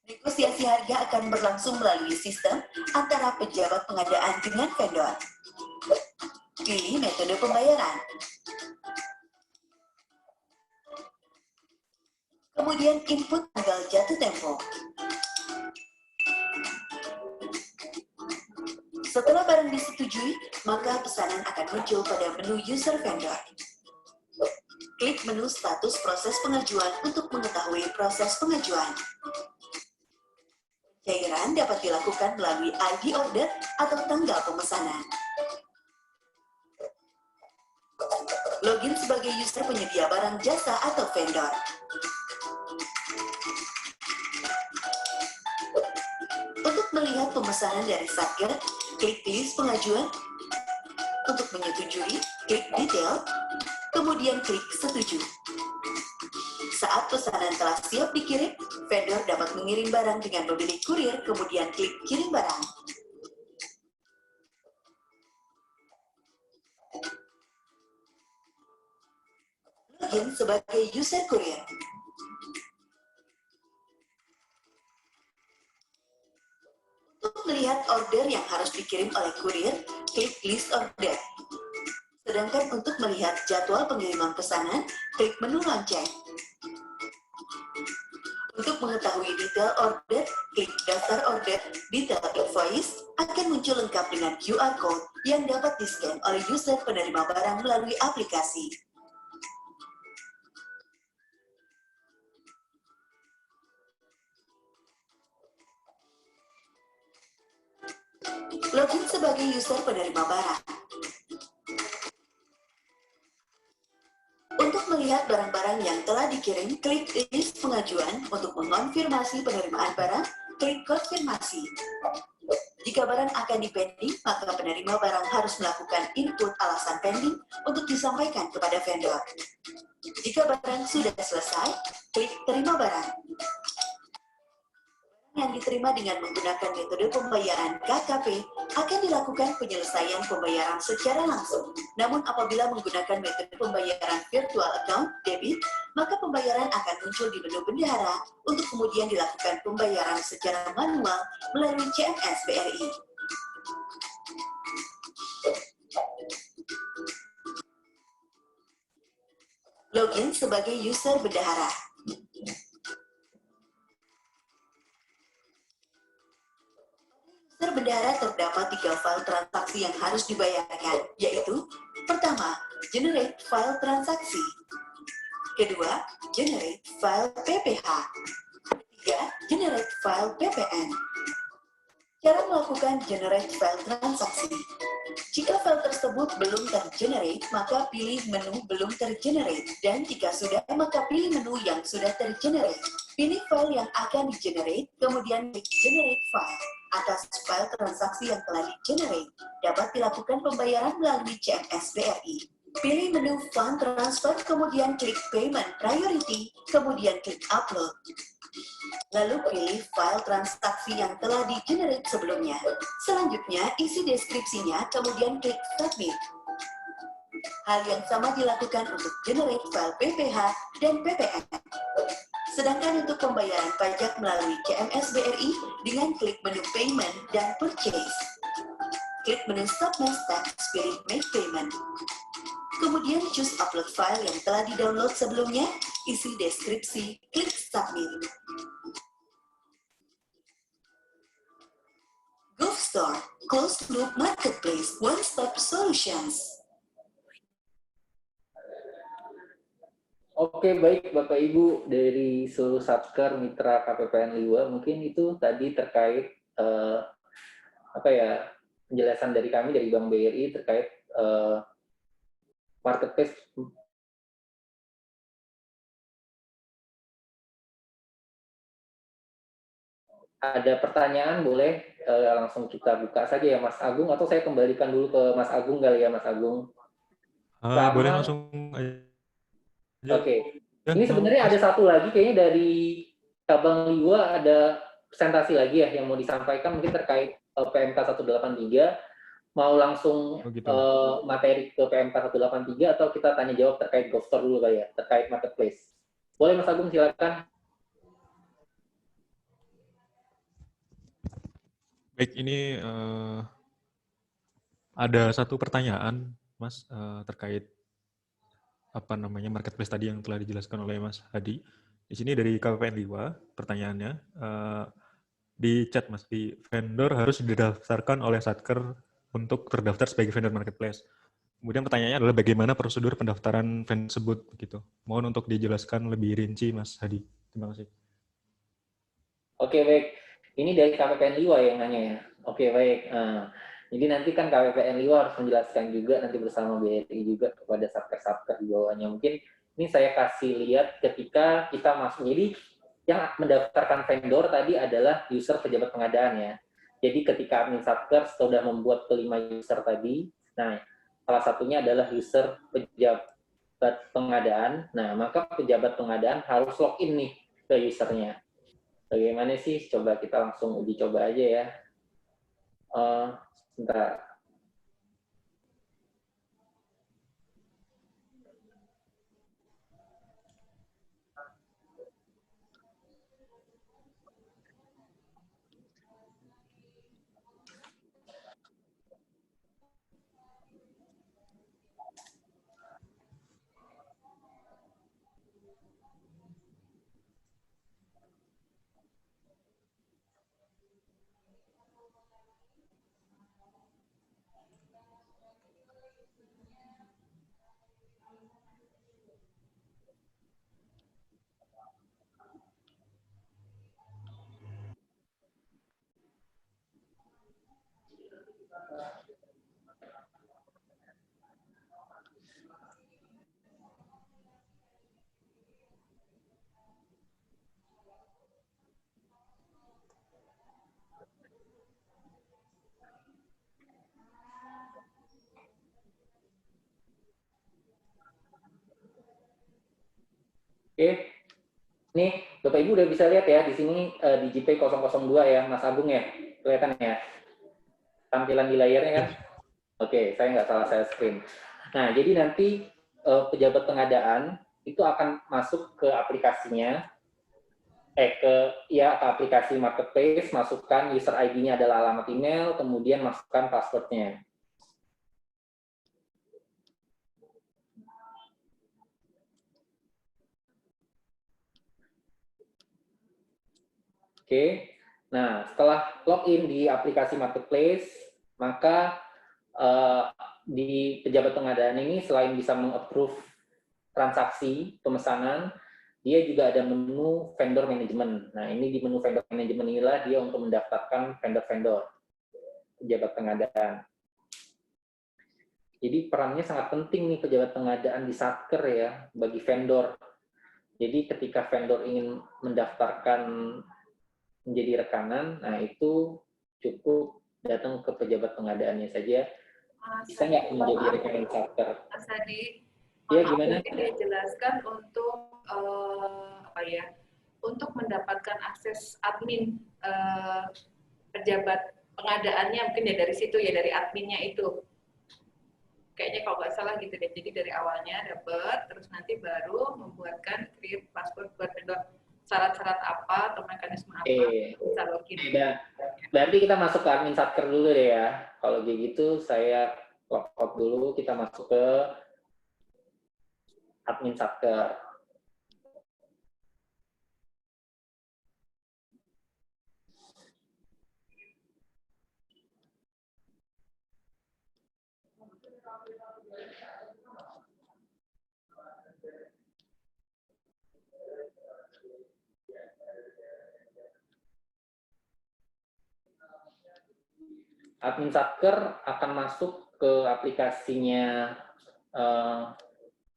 Negosiasi harga akan berlangsung melalui sistem antara pejabat pengadaan dengan vendor. Pilih metode pembayaran. Kemudian input tanggal jatuh tempo. Setelah barang disetujui, maka pesanan akan muncul pada menu user vendor. Klik menu status proses pengajuan untuk mengetahui proses pengajuan. Pencairan dapat dilakukan melalui ID order atau tanggal pemesanan. Login sebagai user penyedia barang jasa atau vendor. Untuk melihat pemesanan dari Satker, klik list pengajuan. Untuk menyetujui, klik detail, kemudian klik setuju. Saat pesanan telah siap dikirim, vendor dapat mengirim barang dengan memilih kurir, kemudian klik kirim barang. Login sebagai user kurir. Untuk melihat order yang harus dikirim oleh kurir, klik list order. Sedangkan untuk melihat jadwal pengiriman pesanan, klik menu lonceng. Untuk mengetahui detail order, klik daftar order, detail invoice, akan muncul lengkap dengan QR Code yang dapat di-scan oleh user penerima barang melalui aplikasi. Login sebagai user penerima barang. Untuk melihat barang-barang yang telah dikirim, klik list pengajuan. Untuk mengonfirmasi penerimaan barang, klik konfirmasi. Jika barang akan di-pending, maka penerima barang harus melakukan input alasan pending untuk disampaikan kepada vendor. Jika barang sudah selesai, klik terima barang. Yang diterima dengan menggunakan metode pembayaran KKP akan dilakukan penyelesaian pembayaran secara langsung. Namun apabila menggunakan metode pembayaran virtual account debit, maka pembayaran akan muncul di menu bendahara untuk kemudian dilakukan pembayaran secara manual melalui CMS BRI. Login sebagai user bendahara. Bendahara terdapat 3 file transaksi yang harus dibayarkan, yaitu pertama, generate file transaksi, kedua, generate file PPH, ketiga, generate file PPN. Cara melakukan generate file transaksi. Jika file tersebut belum tergenerate, maka pilih menu belum tergenerate, dan jika sudah, maka pilih menu yang sudah tergenerate. Pilih file yang akan di-generate, kemudian klik generate file. Atas file transaksi yang telah di-generate, dapat dilakukan pembayaran melalui CMS BRI. Pilih menu Fund Transfer, kemudian klik Payment Priority, kemudian klik Upload. Lalu pilih file transaksi yang telah di-generate sebelumnya. Selanjutnya, isi deskripsinya, kemudian klik Submit. Hal yang sama dilakukan untuk generate file PPH dan PPN. Sedangkan untuk pembayaran pajak melalui CMS BRI dengan klik menu Payment dan Purchase. Klik menu Submit Tax, pilih Make Payment. Kemudian choose upload file yang telah di-download sebelumnya, isi deskripsi, klik Submit. GovStore, Closed Loop Marketplace, One-Stop Solutions. Oke, baik Bapak Ibu dari seluruh Satker Mitra KPPN Liwa, mungkin itu tadi terkait penjelasan dari kami dari Bank BRI terkait marketplace. Ada pertanyaan boleh langsung kita buka saja ya Mas Agung, atau saya kembalikan dulu ke Mas Agung kali ya Mas Agung. Boleh langsung aja. Oke. Ini sebenarnya ada satu lagi kayaknya dari Cabang Liwa, ada presentasi lagi ya yang mau disampaikan mungkin terkait PMK 183. Mau langsung materi ke PMK 183 atau kita tanya jawab terkait GovStore dulu kali ya, terkait marketplace. Boleh Mas Agung, silakan. Baik, ini ada satu pertanyaan, Mas, terkait marketplace tadi yang telah dijelaskan oleh Mas Hadi. Di sini dari KPPN Liwa, pertanyaannya di chat, Mas, di vendor harus didaftarkan oleh Satker untuk terdaftar sebagai vendor marketplace. Kemudian pertanyaannya adalah bagaimana prosedur pendaftaran vendor tersebut gitu. Mohon untuk dijelaskan lebih rinci, Mas Hadi. Terima kasih. Oke, baik. Ini dari KPPN Liwa yang nanya ya. Oke, baik. Jadi nanti kan KPPN Liwa harus menjelaskan juga nanti bersama BRI juga kepada satker-satker di bawahnya. Mungkin ini saya kasih lihat ketika kita masuk. Jadi yang mendaftarkan vendor tadi adalah user pejabat pengadaan ya. Jadi ketika admin satker sudah membuat kelima user tadi, nah salah satunya adalah user pejabat pengadaan. Nah, maka pejabat pengadaan harus login nih ke usernya. Bagaimana sih? Coba kita langsung uji coba aja ya. Sebentar. Oke, nih Bapak Ibu udah bisa lihat ya di sini di JP 002 ya, Mas Agung ya, kelihatan ya tampilan di layarnya kan? Oke, saya nggak salah saya screen. Nah, jadi nanti pejabat pengadaan itu akan masuk ke aplikasinya, ke aplikasi marketplace, masukkan user ID-nya adalah alamat email, kemudian masukkan password-nya. Oke, nah setelah login di aplikasi marketplace, maka di pejabat pengadaan ini selain bisa meng-approve transaksi pemesanan, dia juga ada menu vendor management. Nah, ini di menu vendor management inilah dia untuk mendaftarkan vendor-vendor pejabat pengadaan. Jadi perannya sangat penting nih pejabat pengadaan di Satker ya, bagi vendor. Jadi ketika vendor ingin mendaftarkan menjadi rekanan, nah itu cukup datang ke pejabat pengadaannya saja. Bisa nggak menjadi rekanan Satker? Mas Hadi, Ya, gimana? mungkin dijelaskan untuk untuk mendapatkan akses admin pejabat pengadaannya mungkin ya dari situ ya, dari adminnya itu. Kayaknya kalau nggak salah gitu deh. Jadi dari awalnya dapat, terus nanti baru membuatkan create password buat vendor. Syarat-syarat apa atau mekanisme apa bisa login. Berarti kita masuk ke admin Satker dulu deh ya. Kalau kayak gitu saya log out dulu, kita masuk ke admin Satker. Admin Satker akan masuk ke aplikasinya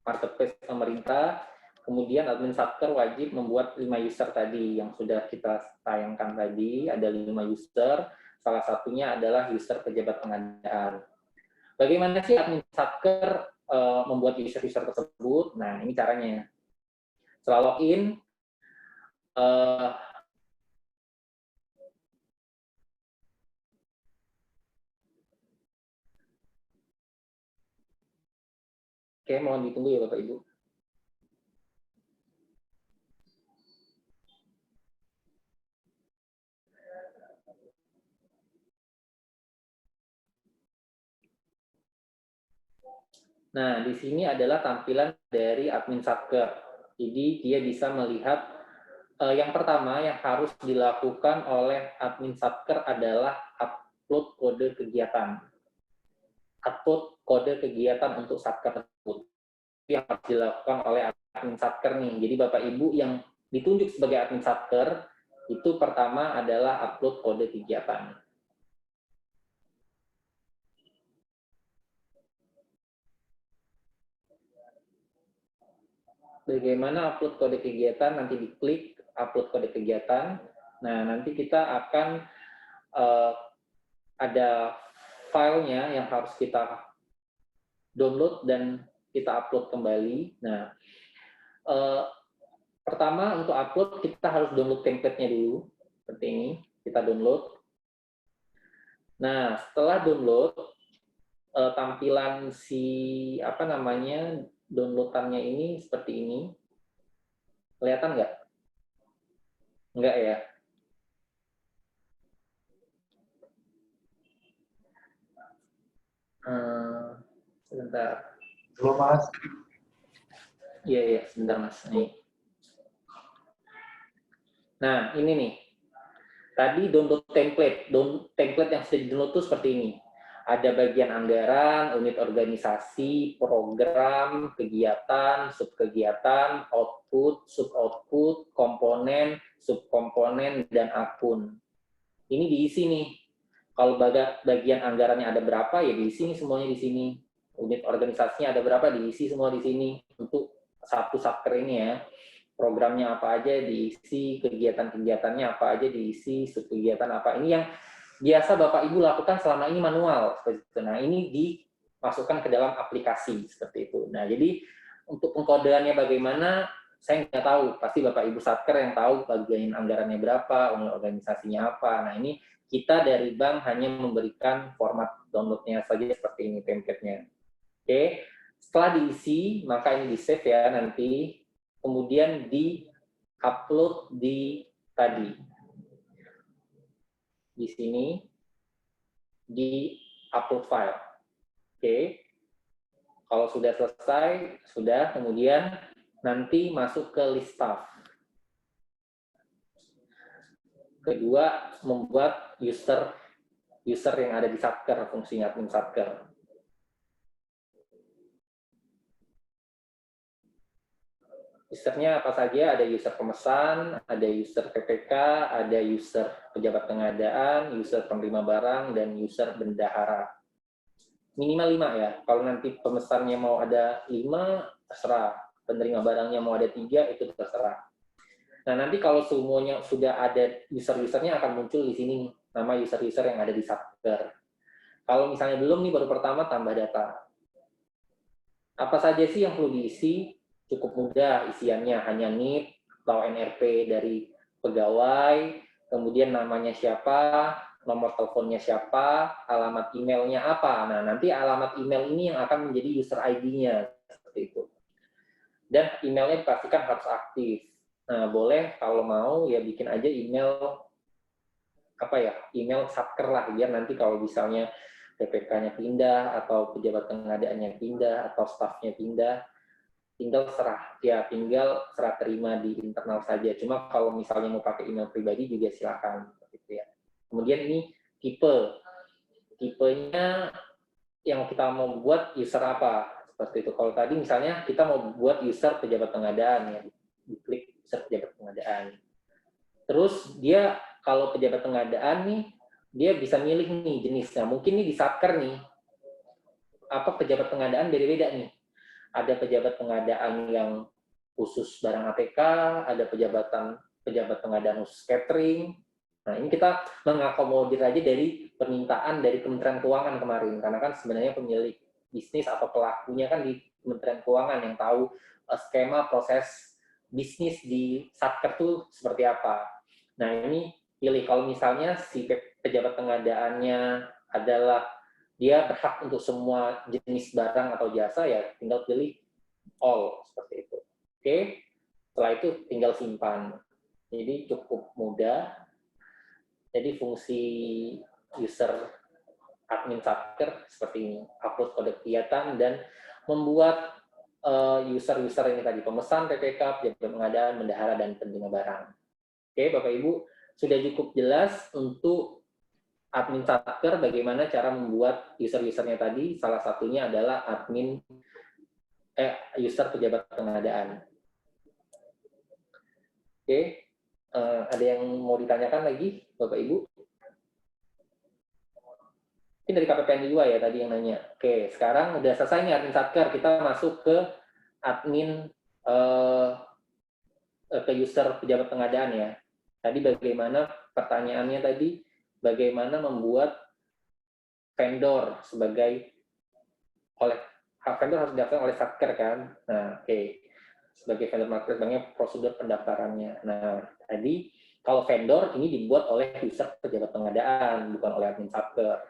marketplace pemerintah. Kemudian admin Satker wajib membuat 5 user tadi yang sudah kita tayangkan tadi. Ada 5 user, salah satunya adalah user pejabat pengadaan. Bagaimana sih admin Satker membuat user-user tersebut? Nah, ini caranya. Setelah login, oke, mohon ditunggu ya Bapak Ibu. Nah, di sini adalah tampilan dari admin Satker. Jadi dia bisa melihat yang pertama yang harus dilakukan oleh admin Satker adalah upload kode kegiatan. Upload kode kegiatan untuk Satker tersebut. Itu yang harus dilakukan oleh admin Satker nih. Jadi Bapak Ibu yang ditunjuk sebagai admin Satker, itu pertama adalah upload kode kegiatan. Bagaimana upload kode kegiatan? Nanti diklik upload kode kegiatan. Nah, nanti kita akan ada filenya yang harus kita download dan kita upload kembali. Nah, pertama untuk upload kita harus download template-nya dulu, seperti ini. Kita download. Nah, setelah download, tampilan downloadannya ini seperti ini. Kelihatan nggak? Nggak ya? Sebentar. Belum, Mas. Iya, sebentar Mas. Nih. Nah, ini nih. Tadi download template. Template yang sudah di-download itu seperti ini. Ada bagian anggaran, unit organisasi, program, kegiatan, subkegiatan, output, sub-output, komponen, subkomponen, dan akun. Ini diisi nih. Kalau bagian anggarannya ada berapa, ya diisi nih semuanya di sini. Unit organisasinya ada berapa, diisi semua di sini. Untuk satu Satker ini ya. Programnya apa aja diisi, kegiatan-kegiatannya apa aja diisi, subkegiatan apa. Ini yang biasa Bapak Ibu lakukan selama ini manual. Nah, ini dimasukkan ke dalam aplikasi seperti itu. Nah, jadi untuk pengkodeannya bagaimana, saya nggak tahu, pasti Bapak Ibu Satker yang tahu bagian anggarannya berapa, organisasinya apa. Nah, ini kita dari bank hanya memberikan format download-nya saja seperti ini template-nya. Oke, setelah diisi, maka ini di-save ya nanti, kemudian di-upload di tadi. Di sini, di-upload file. Oke, kalau sudah selesai, sudah, kemudian nanti masuk ke list staff. Kedua, membuat user yang ada di Satker, fungsi admin Satker. Usernya apa saja? Ada user pemesan, ada user PPK, ada user pejabat pengadaan, user penerima barang, dan user bendahara. Minimal 5 ya. Kalau nanti pemesannya mau ada 5, terserah. Penerima barangnya mau ada 3, itu terserah. Nah, nanti kalau semuanya sudah ada user-usernya akan muncul di sini nama user-user yang ada di Satker. Kalau misalnya belum nih, baru pertama tambah data. Apa saja sih yang perlu diisi? Cukup mudah isiannya, hanya NIP atau NRP dari pegawai, kemudian namanya siapa, nomor teleponnya siapa, alamat emailnya apa. Nah, nanti alamat email ini yang akan menjadi user ID-nya, seperti itu. Dan emailnya dipastikan harus aktif. Nah, boleh kalau mau ya bikin aja email email Satker lah, biar nanti kalau misalnya PPK-nya pindah atau pejabat pengadaannya pindah atau stafnya pindah, tinggal serah terima di internal saja. Cuma kalau misalnya mau pakai email pribadi juga silakan, gitu ya. Kemudian ini tipenya yang kita mau buat user apa, seperti itu. Kalau tadi misalnya kita mau buat user pejabat pengadaan ya, diklik user pejabat pengadaan. Terus dia kalau pejabat pengadaan nih, dia bisa milih nih jenisnya. Mungkin nih di Satker nih, pejabat pengadaan beda-beda nih. Ada pejabat pengadaan yang khusus barang ATK, ada pejabat pengadaan khusus catering. Nah, ini kita mengakomodir aja dari permintaan dari Kementerian Keuangan kemarin, karena kan sebenarnya pemilik bisnis atau pelakunya kan di Kementerian Keuangan yang tahu skema proses bisnis di Satker tuh seperti apa. Nah, ini pilih kalau misalnya si pejabat pengadaannya adalah dia berhak untuk semua jenis barang atau jasa, ya tinggal pilih all, seperti itu. Oke, setelah itu tinggal simpan. Jadi cukup mudah. Jadi fungsi user admin Satker seperti ini, upload kode kegiatan dan membuat user-user ini tadi, pemesan, PPK, pejabat pengadaan, bendahara, dan penerima barang. Oke, Bapak Ibu, sudah cukup jelas untuk admin Satker bagaimana cara membuat user-usernya tadi. Salah satunya adalah user pejabat pengadaan. Oke, ada yang mau ditanyakan lagi, Bapak Ibu? Ini dari KPPN 2 ya tadi yang nanya. Oke, sekarang udah selesai nih admin Satker, kita masuk ke admin ke user pejabat pengadaan ya. Tadi bagaimana pertanyaannya tadi, bagaimana membuat vendor vendor harus didaftar oleh Satker kan. Nah, oke. Sebagai vendor marketplace banknya prosedur pendaftarannya. Nah, tadi kalau vendor ini dibuat oleh user pejabat pengadaan, bukan oleh admin Satker.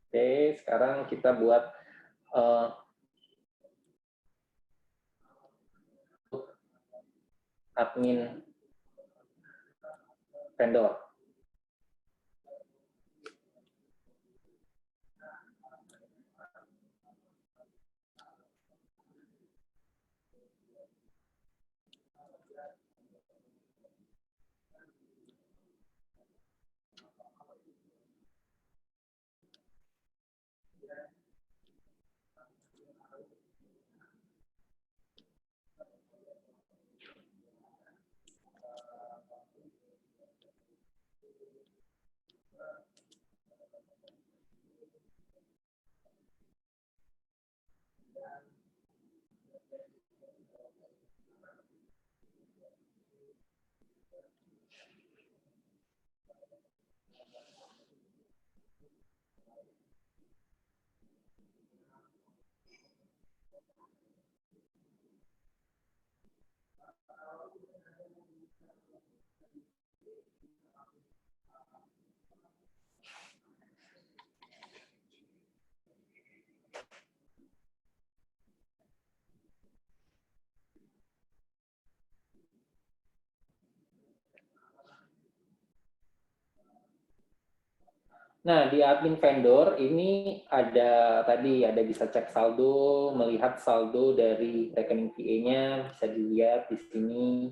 Oke, sekarang kita buat admin vendor. Nah, di admin vendor ini ada tadi ada bisa cek saldo, melihat saldo dari rekening VA-nya, bisa dilihat di sini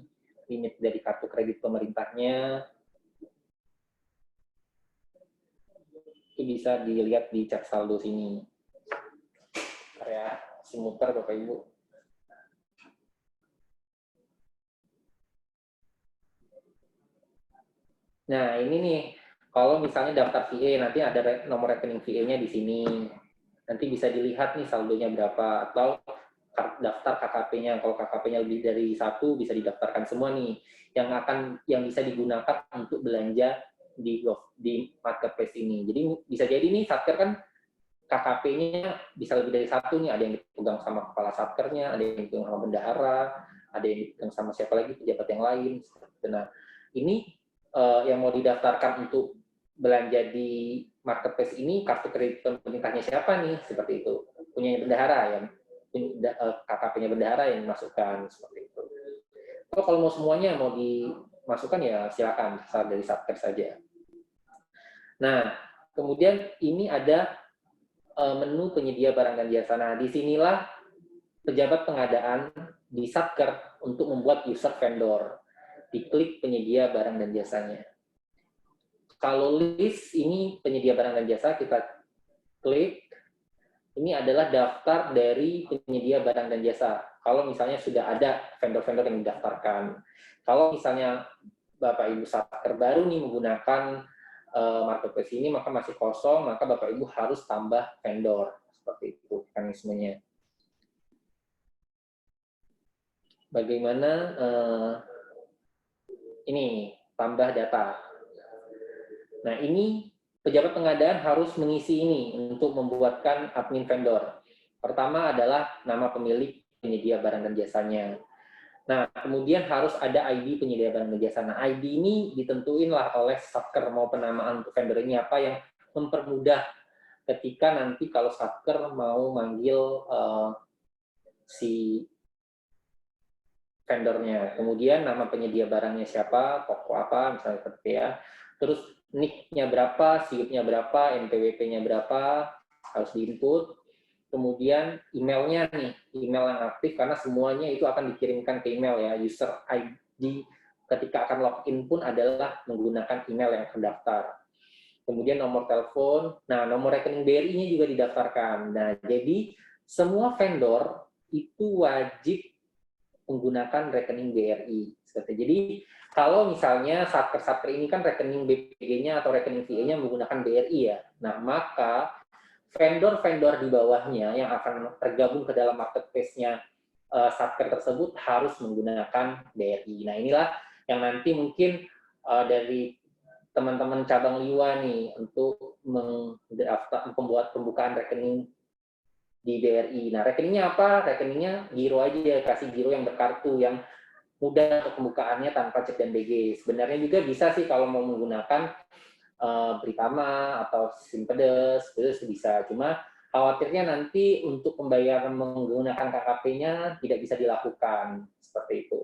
limit dari kartu kredit pemerintahnya. Itu bisa dilihat di cek saldo sini. Area simuter Bapak Ibu. Nah, ini nih kalau misalnya daftar VA, nanti ada nomor rekening VA-nya di sini. Nanti bisa dilihat nih saldonya berapa, atau daftar KKP-nya. Kalau KKP-nya lebih dari 1, bisa didaftarkan semua nih. Yang bisa digunakan untuk belanja di marketplace ini. Jadi bisa jadi nih Satker kan KKP-nya bisa lebih dari 1 nih. Ada yang dipegang sama kepala Satkernya, ada yang dipegang sama bendahara, ada yang dipegang sama siapa lagi, pejabat yang lain. Nah, ini yang mau didaftarkan untuk belanja di marketplace ini, kartu kredit pemerintahnya siapa nih, seperti itu. Punya bendahara, yang KKP-nya bendahara yang dimasukkan, seperti itu. Kalau mau semuanya mau dimasukkan ya silakan, dari Satker saja. Nah, kemudian ini ada menu penyedia barang dan jasa. Nah, disinilah pejabat pengadaan di Satker untuk membuat user vendor. Diklik penyedia barang dan jasanya. Kalau list ini penyedia barang dan jasa, kita klik. Ini adalah daftar dari penyedia barang dan jasa. Kalau misalnya sudah ada vendor-vendor yang didaftarkan. Kalau misalnya Bapak Ibu Satker baru nih menggunakan marketplace ini, maka masih kosong, maka Bapak Ibu harus tambah vendor. Seperti itu mekanismenya. Bagaimana ini tambah data. Nah, ini pejabat pengadaan harus mengisi ini untuk membuatkan admin vendor. Pertama adalah nama pemilik penyedia barang dan jasanya. Nah, kemudian harus ada ID penyedia barang dan jasa. Nah, ID ini ditentuinlah oleh Satker mau penamaan untuk vendor ini apa yang mempermudah ketika nanti kalau Satker mau manggil si vendornya. Kemudian nama penyedia barangnya siapa, toko apa, misalnya seperti ya. Terus NIK-nya berapa, SIUP-nya berapa, NPWP-nya berapa, harus diinput. Kemudian emailnya nih, email yang aktif, karena semuanya itu akan dikirimkan ke email ya. User ID ketika akan login pun adalah menggunakan email yang terdaftar. Kemudian nomor telepon, nah nomor rekening BRI-nya juga didaftarkan. Nah, jadi semua vendor itu wajib menggunakan rekening BRI. Jadi kalau misalnya Satker ini kan rekening BPG-nya atau rekening VA-nya menggunakan BRI ya, nah maka vendor-vendor di bawahnya yang akan tergabung ke dalam marketplace-nya Satker tersebut harus menggunakan BRI. Nah inilah yang nanti mungkin dari teman-teman cabang Liwa nih untuk membuat pembukaan rekening di BRI. Nah, rekeningnya apa? Rekeningnya giro aja, kasih giro yang berkartu, yang mudah untuk pembukaannya tanpa cek dan BG. Sebenarnya juga bisa sih kalau mau menggunakan Britama atau Simpedes, itu bisa. Cuma khawatirnya nanti untuk pembayaran menggunakan KKP-nya tidak bisa dilakukan, seperti itu.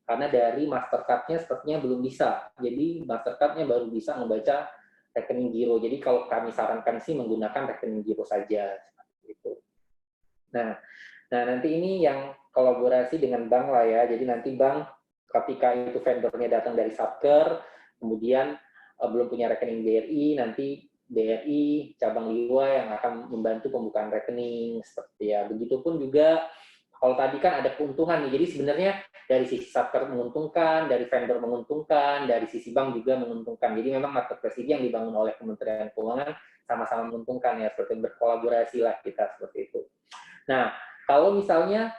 Karena dari Mastercard-nya sepertinya belum bisa. Jadi Mastercard-nya baru bisa membaca rekening giro. Jadi kalau kami sarankan sih menggunakan rekening giro saja. Gitu. Nah, nanti ini yang kolaborasi dengan bank lah ya. Jadi nanti bank ketika itu vendornya datang dari Satker, kemudian belum punya rekening BRI, nanti BRI cabang Liwa yang akan membantu pembukaan rekening seperti ya. Begitupun juga kalau tadi kan ada keuntungan nih. Jadi sebenarnya dari sisi Satker menguntungkan, dari vendor menguntungkan, dari sisi bank juga menguntungkan. Jadi memang marketplace ini yang dibangun oleh Kementerian Keuangan sama-sama menguntungkan ya, seperti berkolaborasi lah kita seperti itu. Nah, kalau misalnya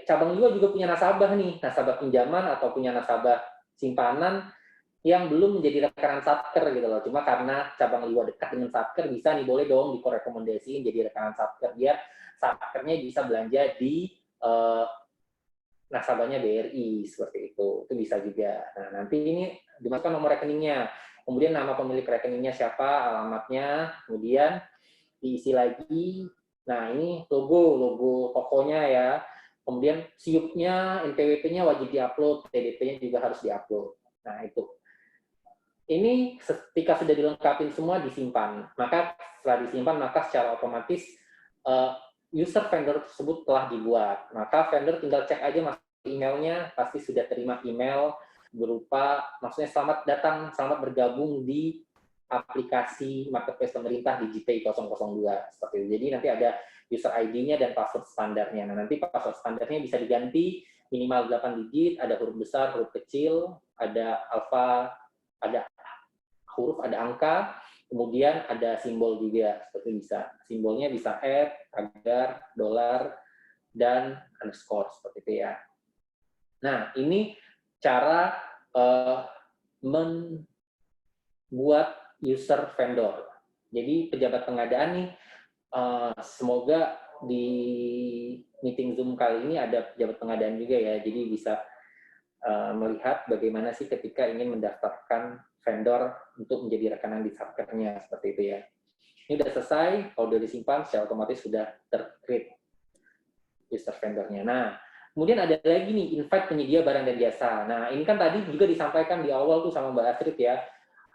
cabang Liwa juga punya nasabah nih, nasabah pinjaman atau punya nasabah simpanan, yang belum menjadi rekanan Satker gitu loh. Cuma karena cabang Liwa dekat dengan Satker, bisa nih boleh dong direkomendasiin jadi rekanan Satker biar Satkernya bisa belanja di nasabahnya BRI seperti itu bisa juga. Nah, nanti ini dimasukkan nomor rekeningnya, kemudian nama pemilik rekeningnya siapa, alamatnya, kemudian diisi lagi. Nah, ini logo tokonya ya. Kemudian SIUP-nya, NPWP-nya wajib diupload, TDP-nya juga harus diupload. Nah, itu. Ini ketika sudah dilengkapi semua disimpan. Maka setelah disimpan, maka secara otomatis user vendor tersebut telah dibuat. Maka vendor tinggal cek aja masuk emailnya, pasti sudah terima email berupa, maksudnya selamat datang, selamat bergabung di aplikasi marketplace pemerintah di GPay 002 seperti itu. Jadi nanti ada user ID-nya dan password standarnya. Nah, nanti password standarnya bisa diganti minimal 8 digit, ada huruf besar, huruf kecil, ada alfa, ada huruf, ada angka, kemudian ada simbol juga, seperti bisa. Simbolnya bisa @ tagar, dolar, dan underscore, seperti itu ya. Nah, ini cara membuat user vendor. Jadi pejabat pengadaan nih, semoga di meeting Zoom kali ini ada pejabat pengadaan juga ya, jadi bisa melihat bagaimana sih ketika ingin mendaftarkan vendor untuk menjadi rekanan di Satkernya, seperti itu ya. Ini sudah selesai, kalau sudah disimpan, secara otomatis sudah ter-create user vendornya. Nah, kemudian ada lagi nih, invite penyedia barang dan jasa. Nah, ini kan tadi juga disampaikan di awal tuh sama Mbak Astrid ya,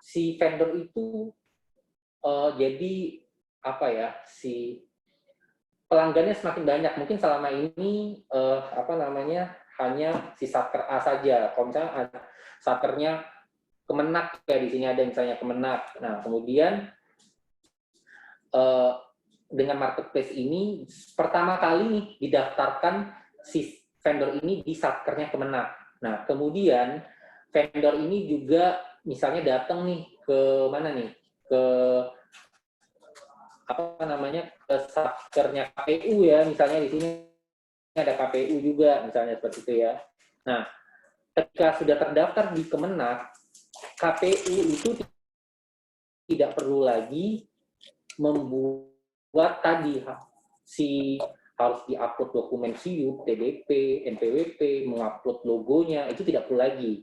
si vendor itu jadi apa ya, si pelanggannya semakin banyak. Mungkin selama ini hanya si Satker A saja. Kalau misalnya Satkernya Kemenak ya, di sini ada misalnya Kemenak. Nah, kemudian dengan marketplace ini pertama kali nih didaftarkan si vendor ini di Satkernya Kemenak. Nah, kemudian vendor ini juga misalnya datang nih ke mana nih? Ke ke Satkernya KPU ya, misalnya di sini ada KPU juga misalnya, seperti itu ya. Nah, ketika sudah terdaftar di Kemenak, KPU itu tidak perlu lagi membuat tadi harus diupload dokumen SIUP, TDP, NPWP, mengupload logonya, itu tidak perlu lagi.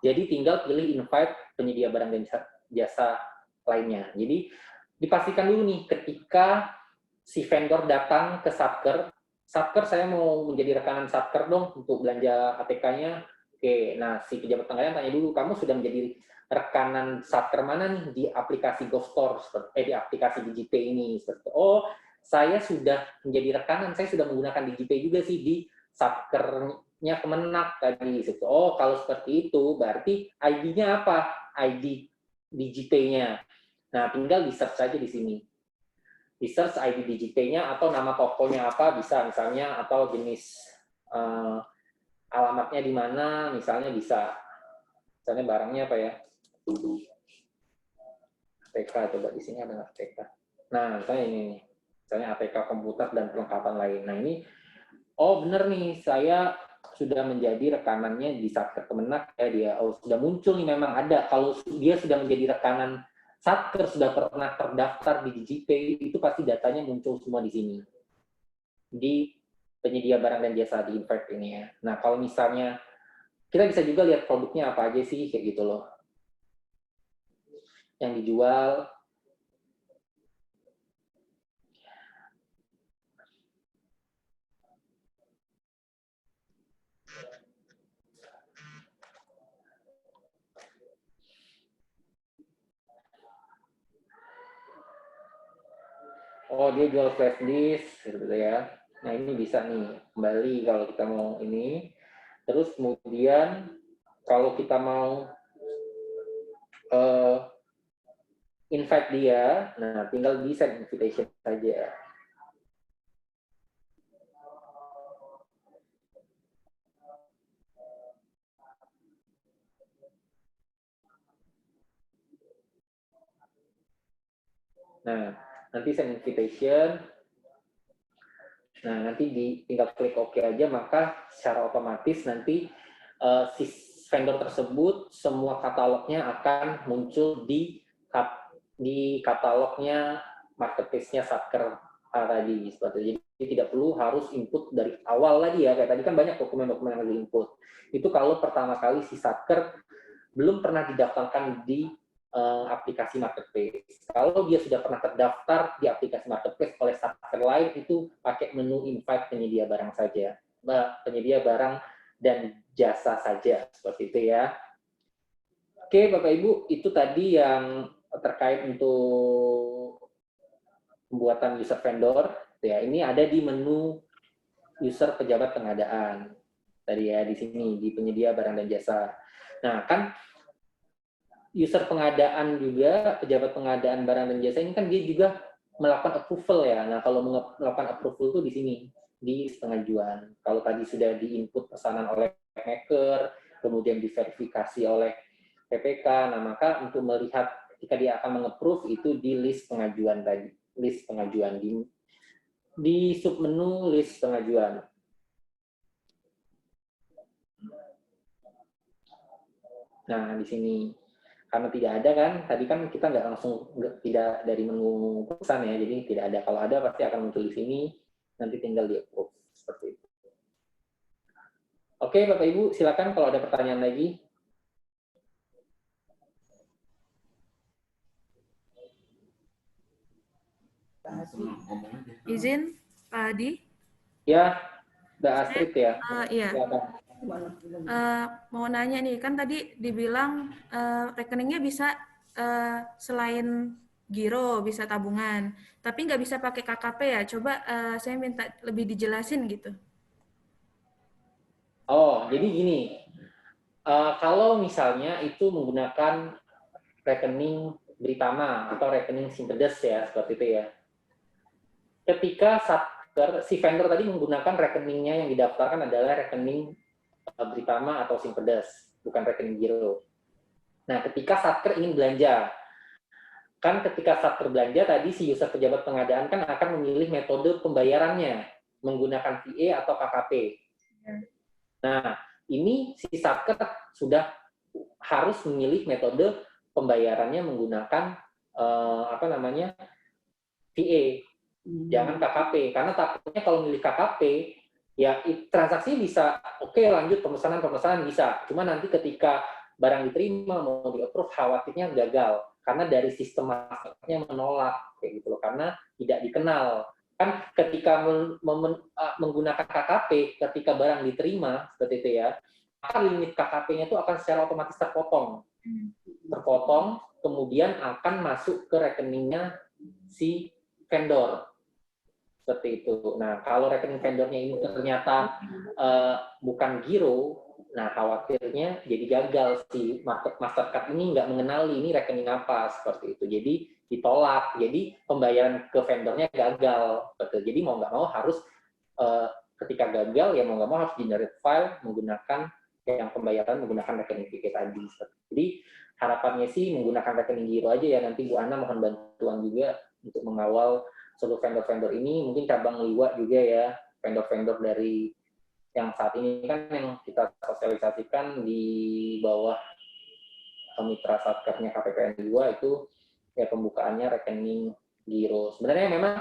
Jadi tinggal pilih invite penyedia barang dan jasa lainnya. Jadi dipastikan dulu nih ketika si vendor datang ke Satker, saya mau menjadi rekanan Satker dong untuk belanja ATK-nya. Oke, nah si pejabat pengadaan tanya dulu, kamu sudah menjadi rekanan Satker mana nih di aplikasi GoStore, di aplikasi DigiPay ini. Oh, saya sudah menjadi rekanan, saya sudah menggunakan DigiPay juga sih di Satkernya Kemenak tadi. Oh, kalau seperti itu berarti ID-nya apa? ID DigiPay-nya. Nah, tinggal di-search saja di sini. Di-search ID DigiPay-nya atau nama tokonya apa, bisa misalnya, atau jenis alamatnya di mana, misalnya bisa. Misalnya barangnya apa ya? ATK, coba di sini ada ATK. Nah, misalnya ini nih. Misalnya ATK komputer dan perlengkapan lain. Nah, ini, oh benar nih, saya sudah menjadi rekanannya di Satker Kemenak ya dia. Oh, sudah muncul nih, memang ada. Kalau dia sudah menjadi rekanan Satker, sudah pernah terdaftar di DigiPay, itu pasti datanya muncul semua di sini. Di penyedia barang dan jasa di invite ini ya. Nah, kalau misalnya kita bisa juga lihat produknya apa aja sih, kayak gitu loh. Yang dijual. Oh, dia jual flash disk, gitu ya. Nah, ini bisa nih, kembali kalau kita mau ini. Terus kemudian, kalau kita mau invite dia, nah tinggal di send invitation saja. Nah, nanti send invitation. Nah, nanti tinggal klik OK aja, maka secara otomatis nanti si vendor tersebut semua katalognya akan muncul di katalognya marketplace-nya Satker tadi seperti itu. Jadi tidak perlu harus input dari awal lagi ya, kayak tadi kan banyak dokumen-dokumen yang diinput. Itu kalau pertama kali si Satker belum pernah didaftarkan di aplikasi marketplace. Kalau dia sudah pernah terdaftar di aplikasi marketplace oleh Satker lain, itu pakai menu invite penyedia barang saja, penyedia barang dan jasa saja, seperti itu ya. Oke, Bapak Ibu, itu tadi yang terkait untuk pembuatan user vendor. Ya, ini ada di menu user pejabat pengadaan. Tadi ya, di sini, di penyedia barang dan jasa. Nah, kan user pengadaan juga, pejabat pengadaan barang dan jasa ini kan dia juga melakukan approval ya. Nah, kalau melakukan approval itu di sini, di pengajuan. Kalau tadi sudah di-input pesanan oleh maker, kemudian diverifikasi oleh PPK, nah maka untuk melihat ketika dia akan meng-approve itu di list pengajuan tadi, list pengajuan di submenu list pengajuan. Nah, di sini karena tidak ada kan, tadi kan kita tidak dari menu pesan ya, jadi tidak ada. Kalau ada pasti akan muncul di sini, nanti tinggal di approve seperti itu. Oke, Bapak Ibu, silakan kalau ada pertanyaan lagi. Izin, Pak Adi? Ya, Mbak Astrid ya. Iya. Silakan. Mau nanya nih, kan tadi dibilang rekeningnya bisa selain giro, bisa tabungan, tapi nggak bisa pakai KKP ya. Coba saya minta lebih dijelasin gitu. Oh, jadi gini, kalau misalnya itu menggunakan rekening Britama atau rekening Simpedes ya, seperti itu ya. Ketika Satker, si vendor tadi menggunakan rekeningnya yang didaftarkan adalah rekening Britama atau Simpedes, bukan rekening giro. Nah, ketika Satker ingin belanja, kan ketika Satker belanja tadi si user pejabat pengadaan kan akan memilih metode pembayarannya menggunakan VA atau KKP. Nah, ini si Satker sudah harus memilih metode pembayarannya menggunakan VA, jangan KKP. Karena takutnya kalau memilih KKP, ya transaksi bisa oke, lanjut pemesanan bisa. Cuma nanti ketika barang diterima mau di-approve khawatirnya gagal karena dari sistem marketnya menolak kayak gitu loh, karena tidak dikenal. Kan ketika menggunakan KKP, ketika barang diterima seperti itu ya, maka limit KKP-nya itu akan secara otomatis terpotong, kemudian akan masuk ke rekeningnya si vendor. Seperti itu. Nah, kalau rekening vendornya ini ternyata bukan giro, nah khawatirnya jadi gagal, si Mastercard ini nggak mengenali ini rekening apa, seperti itu. Jadi ditolak, jadi pembayaran ke vendornya gagal. Betul. Jadi mau nggak mau harus ketika gagal ya mau nggak mau harus generate file menggunakan yang pembayaran menggunakan rekening VK tadi. Jadi harapannya sih menggunakan rekening giro aja ya. Nanti Bu Ana mohon bantuan juga untuk mengawal seluruh vendor-vendor ini, mungkin cabang Liwa juga ya, vendor-vendor dari yang saat ini kan yang kita sosialisasikan di bawah mitra satkernya KPPN Liwa itu ya pembukaannya rekening giro. Sebenarnya memang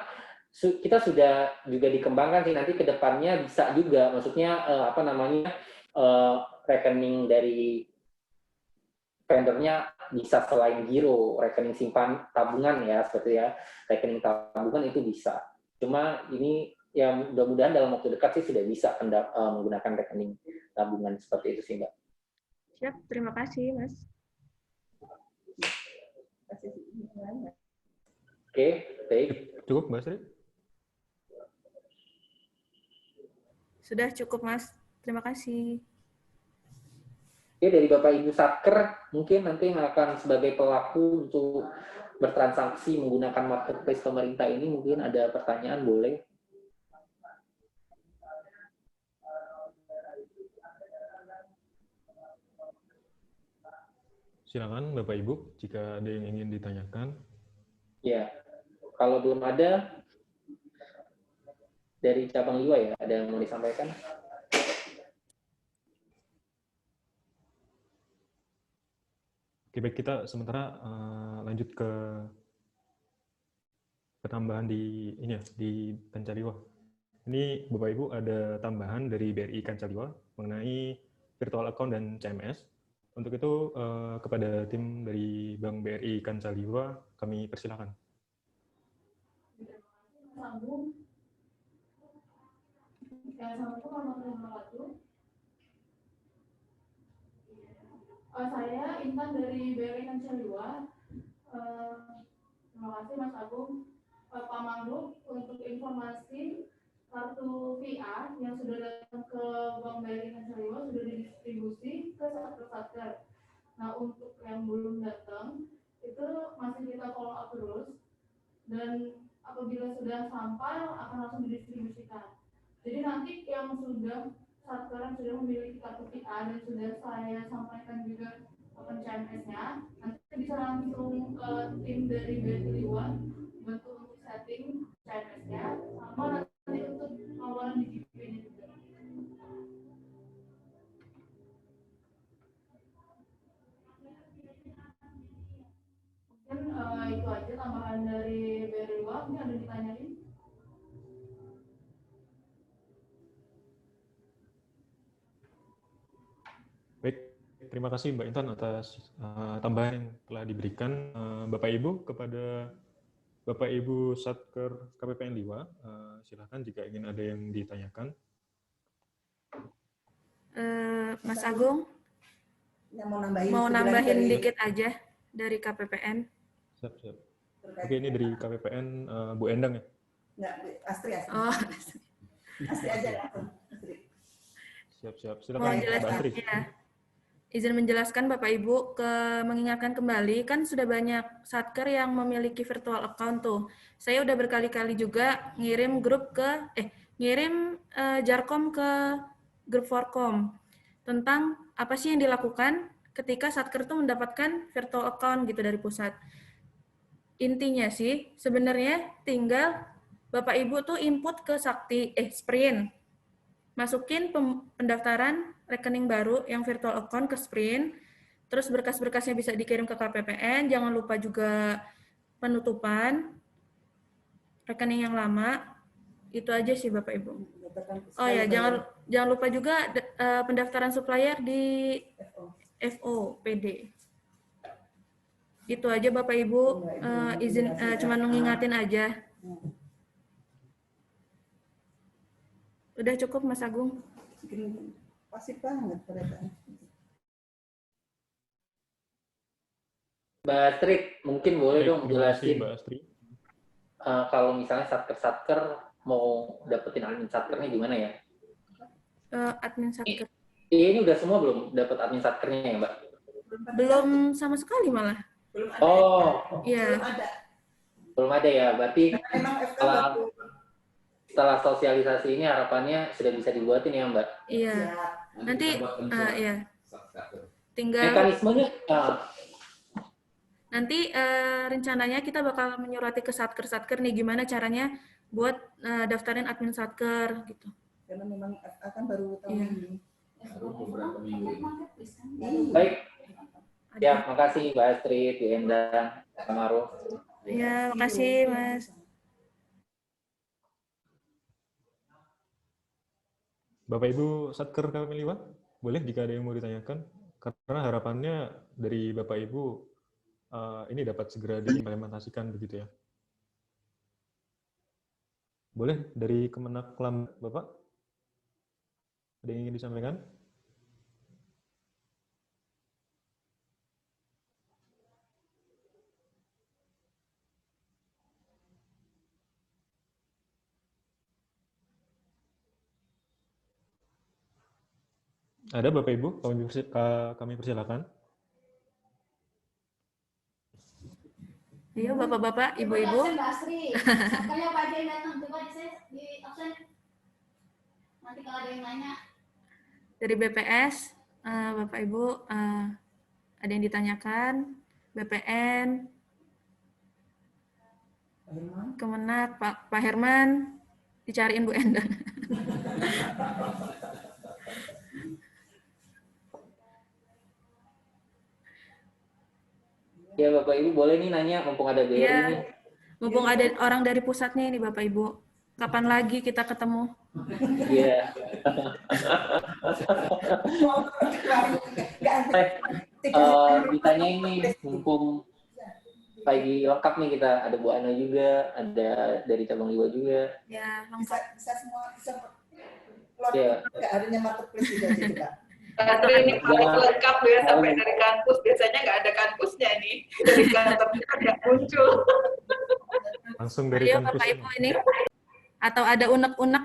kita sudah juga dikembangkan sih, nanti ke depannya bisa juga, maksudnya rekening dari vendornya bisa selain giro, rekening simpan tabungan ya, seperti ya, rekening tabungan itu bisa. Cuma ini ya mudah-mudahan dalam waktu dekat sih sudah bisa menggunakan rekening tabungan seperti itu sih, Mbak. Siap, terima kasih, Mas. Oke, baik. Cukup, Mbak Sri? Sudah cukup, Mas. Terima kasih. Oke, dari Bapak Ibu Satker, mungkin nanti yang akan sebagai pelaku untuk bertransaksi menggunakan marketplace pemerintah ini, mungkin ada pertanyaan, boleh. Silakan Bapak Ibu, jika ada yang ingin ditanyakan. Ya, kalau belum ada, dari cabang Liwa ya, ada yang mau disampaikan? Oke, baik, kita sementara lanjut ke penambahan di ini ya, di Kancaliwa. Ini Bapak Ibu ada tambahan dari BRI Kancaliwa mengenai virtual account dan CMS. Untuk itu kepada tim dari Bank BRI Kancaliwa kami persilakan. Saya Intan dari BRI Kancaliwa. Terima kasih Mas Agung, Pak Mangruf untuk informasi kartu VR yang sudah datang ke Bank BRI Kancaliwa sudah didistribusi ke satker-satker. Nah, untuk yang belum datang itu masih kita follow up terus dan apabila sudah sampai akan langsung didistribusikan. Jadi nanti yang sudah satker sudah memiliki kartu VR dan sudah saya sampaikan juga open CMS-nya, nanti bisa langsung ke tim dari BRI bantu untuk setting CMS-nya sama nanti untuk pengeluaran di GP-nya juga. Mungkin itu aja tambahan dari BRI. Mungkin ada ditanyain? Baik, terima kasih Mbak Intan atas tambahan yang telah diberikan Bapak Ibu kepada Bapak Ibu Satker KPPN Liwa. Silakan jika ingin ada yang ditanyakan. Mas Agung, mau nambahin dikit aja dari KPPN. Siap, siap. Oke, ini dari KPPN Bu Endang ya? Enggak, Astri. Oh, Astri aja. Astri. Siap. Silakan Mbak Astri. Ya. Izin menjelaskan Bapak Ibu, mengingatkan kembali, kan sudah banyak satker yang memiliki virtual account tuh. Saya udah berkali-kali juga ngirim Jarkom ke grup Forkom tentang apa sih yang dilakukan ketika satker tuh mendapatkan virtual account gitu dari pusat. Intinya sih sebenarnya tinggal Bapak Ibu tuh input ke Sprint. Masukin pendaftaran rekening baru yang virtual account ke Sprint, terus berkas-berkasnya bisa dikirim ke KPPN, jangan lupa juga penutupan rekening yang lama. Itu aja sih Bapak Ibu. Oh ya, jangan lupa juga pendaftaran supplier di FO PD. Itu aja Bapak Ibu, izin cuma mengingatin aja. Udah cukup Mas Agung? Pasif banget mereka. Mbak Astrid, mungkin boleh dong jelasin Mbak Astrid. Kalau misalnya satker-satker mau dapetin admin satkernya gimana ya? Admin satker. Ini udah semua belum dapat admin satkernya ya Mbak? Belum sama sekali malah. Oh, iya. Belum ada ya, berarti setelah sosialisasi ini harapannya sudah bisa dibuatin ya Mbak? Iya. Nanti ya. Tinggal mekanismenya nanti rencananya kita bakal menyurati ke satker-satker nih gimana caranya buat daftarin admin satker gitu. Karena memang akan baru tahun ini. Baik. Ya, makasih Mbak Astrid, Bu Endang, Pak Maruf. Ya, makasih Mas. Bapak Ibu Satker KPPN Liwa, boleh jika ada yang mau ditanyakan? Karena harapannya dari Bapak Ibu ini dapat segera diimplementasikan begitu ya. Boleh dari Kemenak Bapak? Ada yang ingin disampaikan? Ada Bapak Ibu, kami persilakan. Iya Bapak-bapak, Ibu-ibu. Mbak Astri, katanya Pak Aja yang datang, coba di absen. Nanti kalau ada yang nanya. Dari BPS, Bapak Ibu, ada yang ditanyakan, BPN, Kemenak, Pak Herman, dicariin Bu Endang. Ya Bapak Ibu boleh nih nanya mumpung ada BRI Iya. nih. Mumpung ada orang dari pusatnya ini Bapak Ibu. Kapan lagi kita ketemu? Iya. Ditanya ini mumpung pagi lengkap nih kita, ada Bu Ana juga, ada dari cabang Liwa juga. Ya, lengkap. Bisa semua, bisa Ya. nggak adanya marketplace juga sih, Kak. Baterai ini paling lengkap ya sampai dari kampus. Biasanya nggak ada kampusnya nih. Dari kantor kita nggak muncul. Langsung dari Ayo kampus. Bapak Ibu ini. Atau ada unek-unek.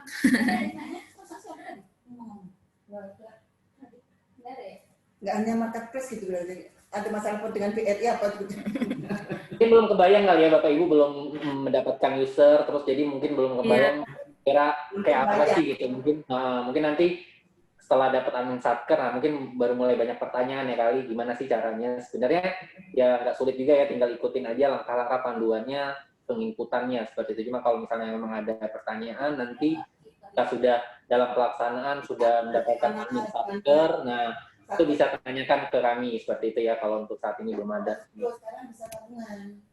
Nggak hanya marketplace gitu berarti. Ada masalah dengan BRI apa gitu. Mungkin belum kebayang kali ya Bapak Ibu belum mendapatkan user, terus jadi mungkin belum kebayang kira kayak apa sih gitu. Mungkin nanti setelah dapat admin satker, mungkin baru mulai banyak pertanyaan ya kali, gimana sih caranya. Sebenarnya ya nggak sulit juga ya, tinggal ikutin aja langkah-langkah panduannya, penginputannya seperti itu. Cuma kalau misalnya memang ada pertanyaan, nanti kita sudah dalam pelaksanaan, sudah mendapatkan admin satker, nah itu bisa tanyakan ke kami seperti itu ya, kalau untuk saat ini belum ada. Sekarang bisa tabungan.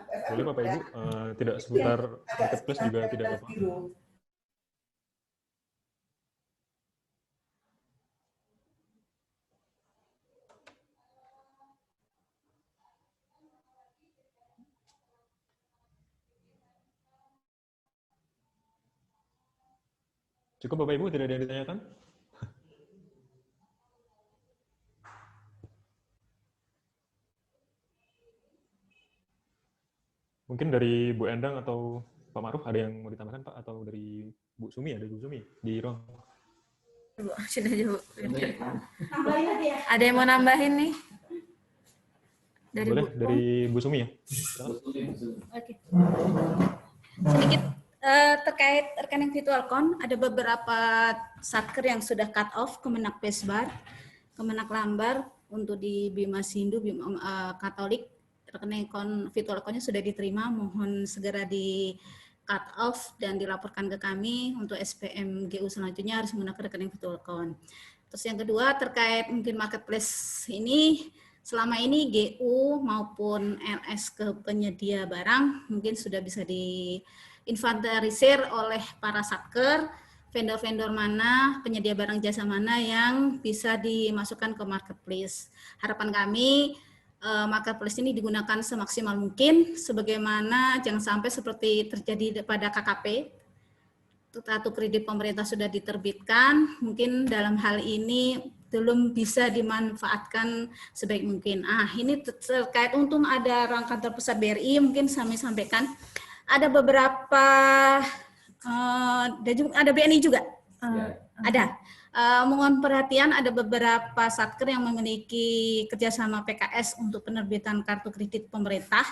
Boleh Bapak Ibu, tidak seputar marketplace juga tidak apa-apa. Cukup Bapak Ibu, tidak ada yang ditanyakan? Mungkin dari Bu Endang atau Pak Ma'ruf ada yang mau ditambahkan Pak? Atau dari Bu Sumi, ada Bu Sumi di ruang? Sini aja Bu. Tambahin aja ya. Ada yang mau nambahin nih? Dari Boleh, Bu. dari Bu Sumi ya? Oke. Sedikit terkait rekening VirtualCon, ada beberapa satker yang sudah cut off Kemenak Pesbar, Kemenak Lambar untuk di Bima Sindu, Bima Katolik, rekening VirtualCon-nya sudah diterima, mohon segera di cut off dan dilaporkan ke kami untuk SPM GU selanjutnya harus menggunakan rekening VirtualCon. Terus yang kedua terkait mungkin marketplace ini, selama ini GU maupun LS ke penyedia barang mungkin sudah bisa diinventarisir oleh para satker, vendor-vendor mana, penyedia barang jasa mana yang bisa dimasukkan ke marketplace. Harapan kami marketplace ini digunakan semaksimal mungkin, sebagaimana jangan sampai seperti terjadi pada KKP, kartu kredit pemerintah sudah diterbitkan, mungkin dalam hal ini belum bisa dimanfaatkan sebaik mungkin. Ini terkait untung ada ruang kantor pusat BRI, mungkin kami sampaikan. Ada beberapa, ada BNI juga, ada. Mohon perhatian, ada beberapa satker yang memiliki kerjasama PKS untuk penerbitan kartu kredit pemerintah.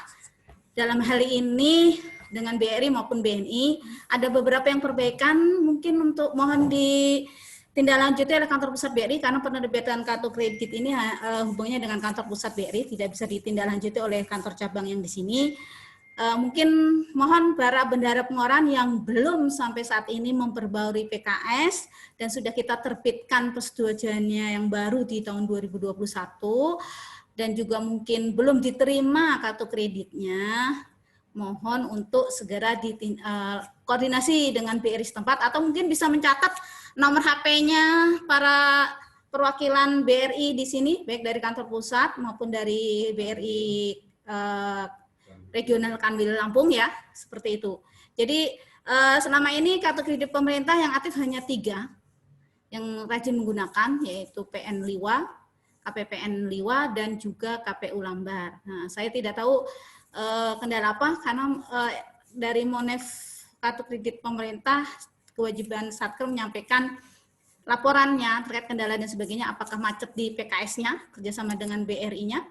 Dalam hal ini dengan BRI maupun BNI ada beberapa yang perbaikan mungkin untuk mohon ditindaklanjuti oleh kantor pusat BRI karena penerbitan kartu kredit ini hubungannya dengan kantor pusat BRI, tidak bisa ditindaklanjuti oleh kantor cabang yang di sini. Mungkin mohon para bendahara pengeluaran yang belum sampai saat ini memperbarui PKS dan sudah kita terbitkan persetujuannya yang baru di tahun 2021 dan juga mungkin belum diterima kartu kreditnya, mohon untuk segera koordinasi dengan BRI setempat atau mungkin bisa mencatat nomor HP-nya para perwakilan BRI di sini, baik dari kantor pusat maupun dari BRI regional Kanwil Lampung ya, seperti itu. Jadi selama ini kartu kredit pemerintah yang aktif hanya 3 yang rajin menggunakan, yaitu PN Liwa, KPPN Liwa, dan juga KPU Lambar. Nah, saya tidak tahu kendala apa, karena dari Monef kartu kredit pemerintah, kewajiban satker menyampaikan laporannya terkait kendala dan sebagainya, apakah macet di PKS-nya, kerjasama dengan BRI-nya,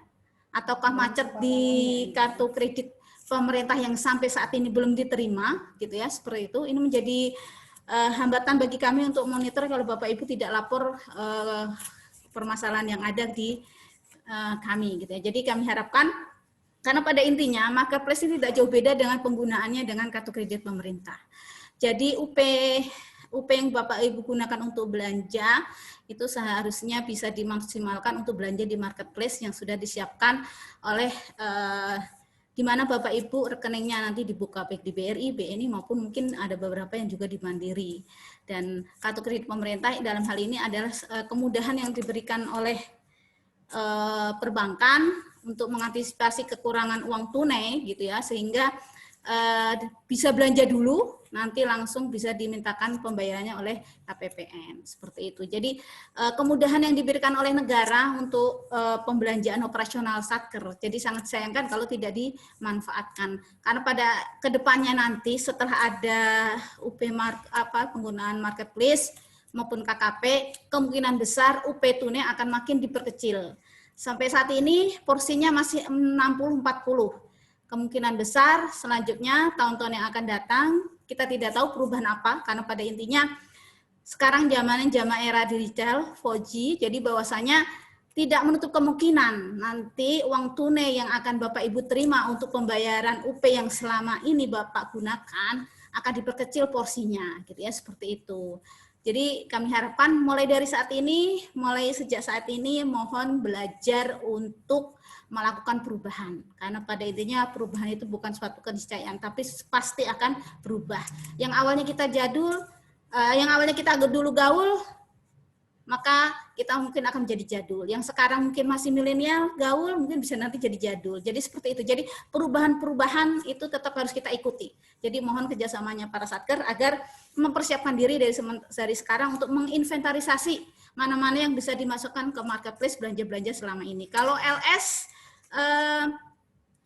ataukah macet di kartu kredit pemerintah yang sampai saat ini belum diterima, gitu ya, seperti itu. Ini menjadi hambatan bagi kami untuk monitor kalau Bapak Ibu tidak lapor permasalahan yang ada di kami, gitu ya. Jadi kami harapkan, karena pada intinya marketplace ini tidak jauh beda dengan penggunaannya dengan kartu kredit pemerintah. Jadi UP yang Bapak Ibu gunakan untuk belanja itu seharusnya bisa dimaksimalkan untuk belanja di marketplace yang sudah disiapkan oleh di mana Bapak Ibu rekeningnya nanti dibuka baik di BRI, BNI maupun mungkin ada beberapa yang juga di Mandiri. Dan kartu kredit pemerintah dalam hal ini adalah kemudahan yang diberikan oleh perbankan untuk mengantisipasi kekurangan uang tunai gitu ya, sehingga bisa belanja dulu, nanti langsung bisa dimintakan pembayarannya oleh KPPN, seperti itu. Jadi kemudahan yang diberikan oleh negara untuk pembelanjaan operasional Satker, jadi sangat sayangkan kalau tidak dimanfaatkan. Karena pada kedepannya nanti setelah ada penggunaan marketplace maupun KKP, kemungkinan besar UP tunai akan makin diperkecil. Sampai saat ini porsinya masih 60-40. Kemungkinan besar selanjutnya tahun-tahun yang akan datang kita tidak tahu perubahan apa, karena pada intinya sekarang zaman era digital 4G, jadi bahwasanya tidak menutup kemungkinan nanti uang tunai yang akan Bapak Ibu terima untuk pembayaran UP yang selama ini Bapak gunakan akan diperkecil porsinya, gitu ya, seperti itu. Jadi kami harapkan mulai dari saat ini, mulai sejak saat ini mohon belajar untuk melakukan perubahan. Karena pada intinya perubahan itu bukan suatu keniscayaan, tapi pasti akan berubah. Yang awalnya kita jadul, yang awalnya kita dulu gaul, maka kita mungkin akan menjadi jadul. Yang sekarang mungkin masih milenial, gaul, mungkin bisa nanti jadi jadul. Jadi seperti itu. Jadi perubahan-perubahan itu tetap harus kita ikuti. Jadi mohon kerjasamanya para Satker agar mempersiapkan diri dari sekarang untuk menginventarisasi mana-mana yang bisa dimasukkan ke marketplace belanja-belanja selama ini. Kalau LS,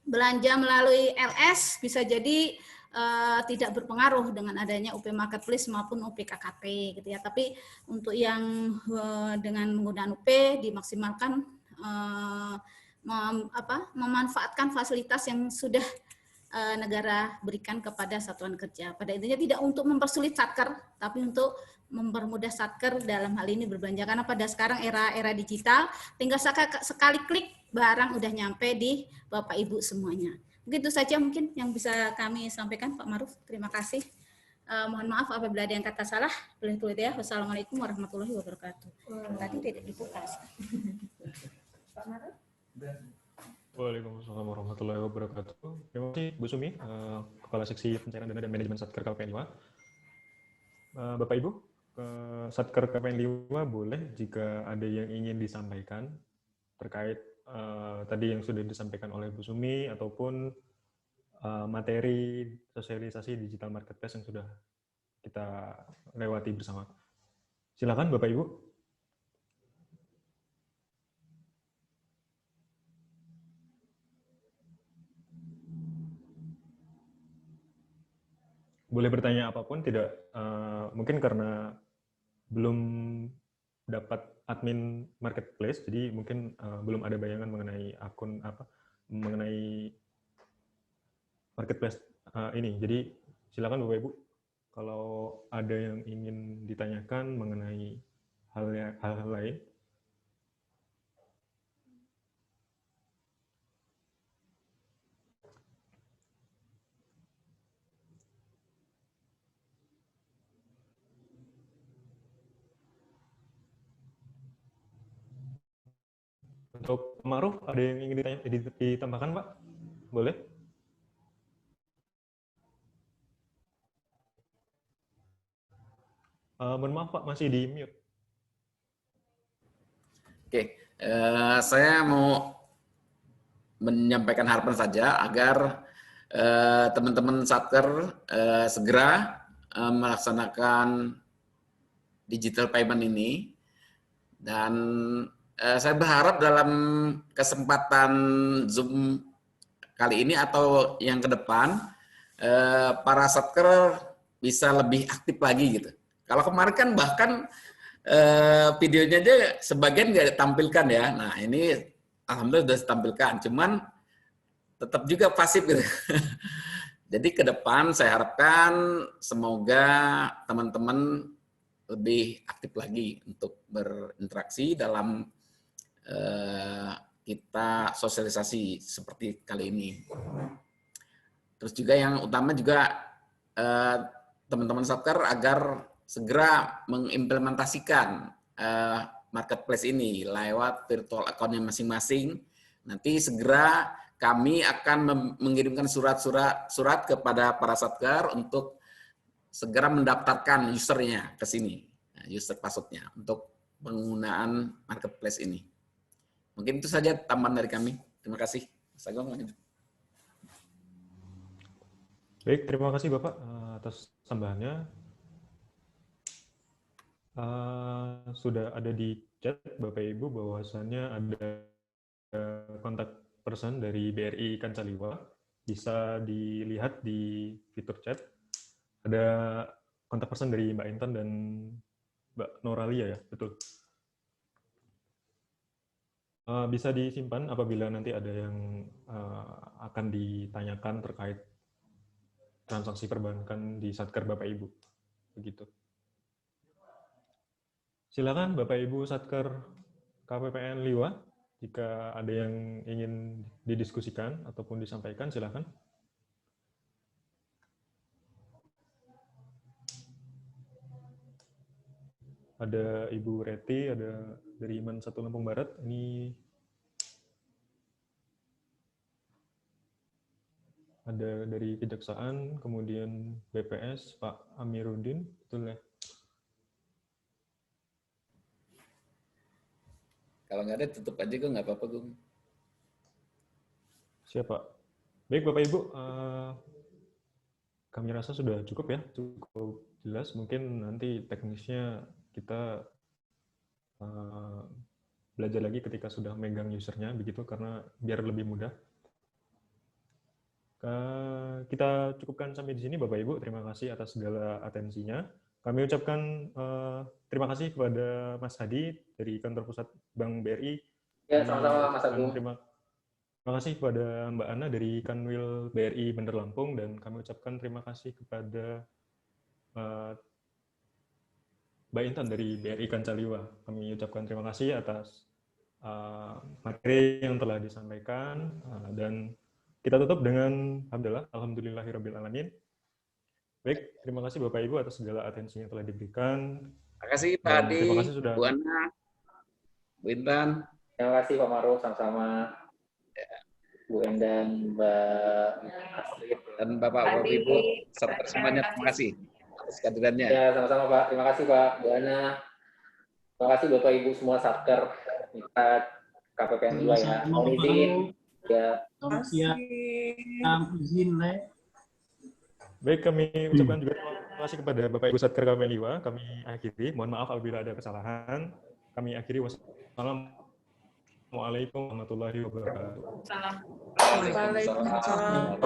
belanja melalui LS bisa jadi tidak berpengaruh dengan adanya UP Marketplace maupun UP KKP gitu ya. Tapi untuk yang dengan menggunakan UP dimaksimalkan memanfaatkan fasilitas yang sudah negara berikan kepada satuan kerja. Pada intinya tidak untuk mempersulit Satker, tapi untuk mempermudah Satker dalam hal ini berbelanja. Karena pada sekarang era digital, tinggal sekali klik barang udah nyampe di Bapak Ibu semuanya. Begitu saja mungkin yang bisa kami sampaikan, Pak Maruf. Terima kasih. Mohon maaf apabila ada yang kata salah. Boleh ya. Wassalamualaikum warahmatullahi wabarakatuh. Tadi tidak dibuka. Pak Maruf. Waalaikumsalam warahmatullahi wabarakatuh. Terima kasih Bu Sumi, Kepala Seksi Pencairan Dana dan Manajemen Satker KPN 5. Bapak Ibu, Satker KPN 5 boleh jika ada yang ingin disampaikan terkait tadi yang sudah disampaikan oleh Bu Sumi ataupun materi sosialisasi digital marketplace yang sudah kita lewati bersama. Silakan Bapak Ibu. Boleh bertanya apapun, tidak mungkin karena belum dapat admin marketplace, jadi mungkin belum ada bayangan mengenai akun mengenai marketplace ini. Jadi silakan Bapak Ibu kalau ada yang ingin ditanyakan mengenai hal-hal lain. Untuk Maruf, ada yang ingin ditambahkan, Pak? Boleh? Mohon maaf, Pak, masih di mute. Oke, saya mau menyampaikan harapan saja agar teman-teman Satker segera melaksanakan digital payment ini, dan saya berharap dalam kesempatan Zoom kali ini atau yang ke depan, para Satker bisa lebih aktif lagi gitu. Kalau kemarin kan bahkan videonya aja sebagian nggak ditampilkan ya. Nah ini alhamdulillah sudah ditampilkan, cuman tetap juga pasif gitu. Jadi ke depan saya harapkan semoga teman-teman lebih aktif lagi untuk berinteraksi dalam kita sosialisasi seperti kali ini. Terus juga yang utama juga teman-teman Satker agar segera mengimplementasikan marketplace ini lewat virtual account-nya masing-masing. Nanti segera kami akan mengirimkan surat kepada para Satker untuk segera mendaftarkan usernya ke sini, user password-nya untuk penggunaan marketplace ini. Mungkin itu saja tambahan dari kami. Terima kasih. Mas Agung, lanjut. Baik, terima kasih Bapak atas tambahannya. Sudah ada di chat Bapak Ibu bahwasannya ada kontak person dari BRI Kancaliwa. Bisa dilihat di fitur chat. Ada kontak person dari Mbak Intan dan Mbak Noralia ya, betul. Bisa disimpan apabila nanti ada yang akan ditanyakan terkait transaksi perbankan di Satker Bapak Ibu. Begitu. Silakan Bapak Ibu Satker KPPN Liwa, jika ada yang ingin didiskusikan ataupun disampaikan, silakan. Ada Ibu Reti, ada dari Iman 1 Lampung Barat. Ini ada dari Kejaksaan, kemudian BPS, Pak Amiruddin, betul ya? Kalau nggak ada, tutup aja, gue nggak apa-apa, Gung. Siap, Pak. Baik, Bapak Ibu. Kami rasa sudah cukup ya, cukup jelas. Mungkin nanti teknisnya kita belajar lagi ketika sudah megang usernya, begitu, karena biar lebih mudah. Kita cukupkan sampai di sini, Bapak Ibu. Terima kasih atas segala atensinya. Kami ucapkan terima kasih kepada Mas Hadi dari Kantor Pusat Bank BRI. Ya, sama-sama Mas Agung. Terima kasih kepada Mbak Ana dari Kanwil BRI Bandar Lampung, dan kami ucapkan terima kasih kepada Mbak Intan dari BRI Kancaliwa. Kami ucapkan terima kasih atas materi yang telah disampaikan, dan kita tutup dengan Alhamdulillahirrabbilalamin. Baik, terima kasih Bapak Ibu atas segala atensi yang telah diberikan. Terima kasih Pak Hadi, terima kasih sudah. Bu Ana, Bu Intan. Terima kasih Pak Maruf, sama-sama. Bu Endan, Mbak Astrid. Dan Bapak Ibu, serta semuanya, terima kasih atas kehadirannya. Ya, sama-sama Pak. Terima kasih Pak, Bu Ana. Terima kasih Bapak Ibu semua Satker, KPPN 2 ya. Mohon izin. Ya. Terima kasih. Baik, kami ucapkan juga terima kasih kepada Bapak Ibu Satker KPPN 2. Kami akhiri. Mohon maaf apabila ada kesalahan. Kami akhiri. Wassalamualaikum warahmatullahi wabarakatuh. Waalaikumsalam.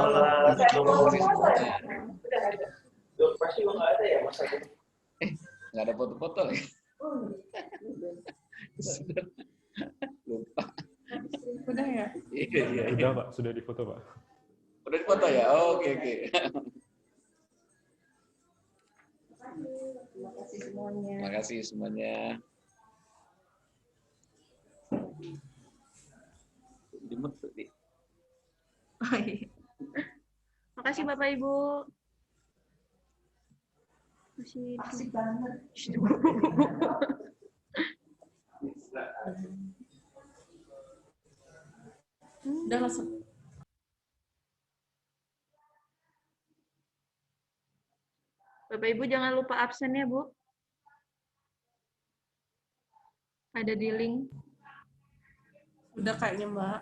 Pasti nggak ada ya Mas Agung? Nggak ada foto-foto ya? Lupa. Udah ya? Iya. Sudah Pak, sudah difoto Pak. Udah difoto ya? Oh, oke. Terima kasih semuanya. Terima kasih semuanya. Oh, iya. Makasih Bapak Ibu. Makasih banget. Udah langsung. Bapak Ibu jangan lupa absen ya Bu. Ada di link. Udah kayaknya Mbak.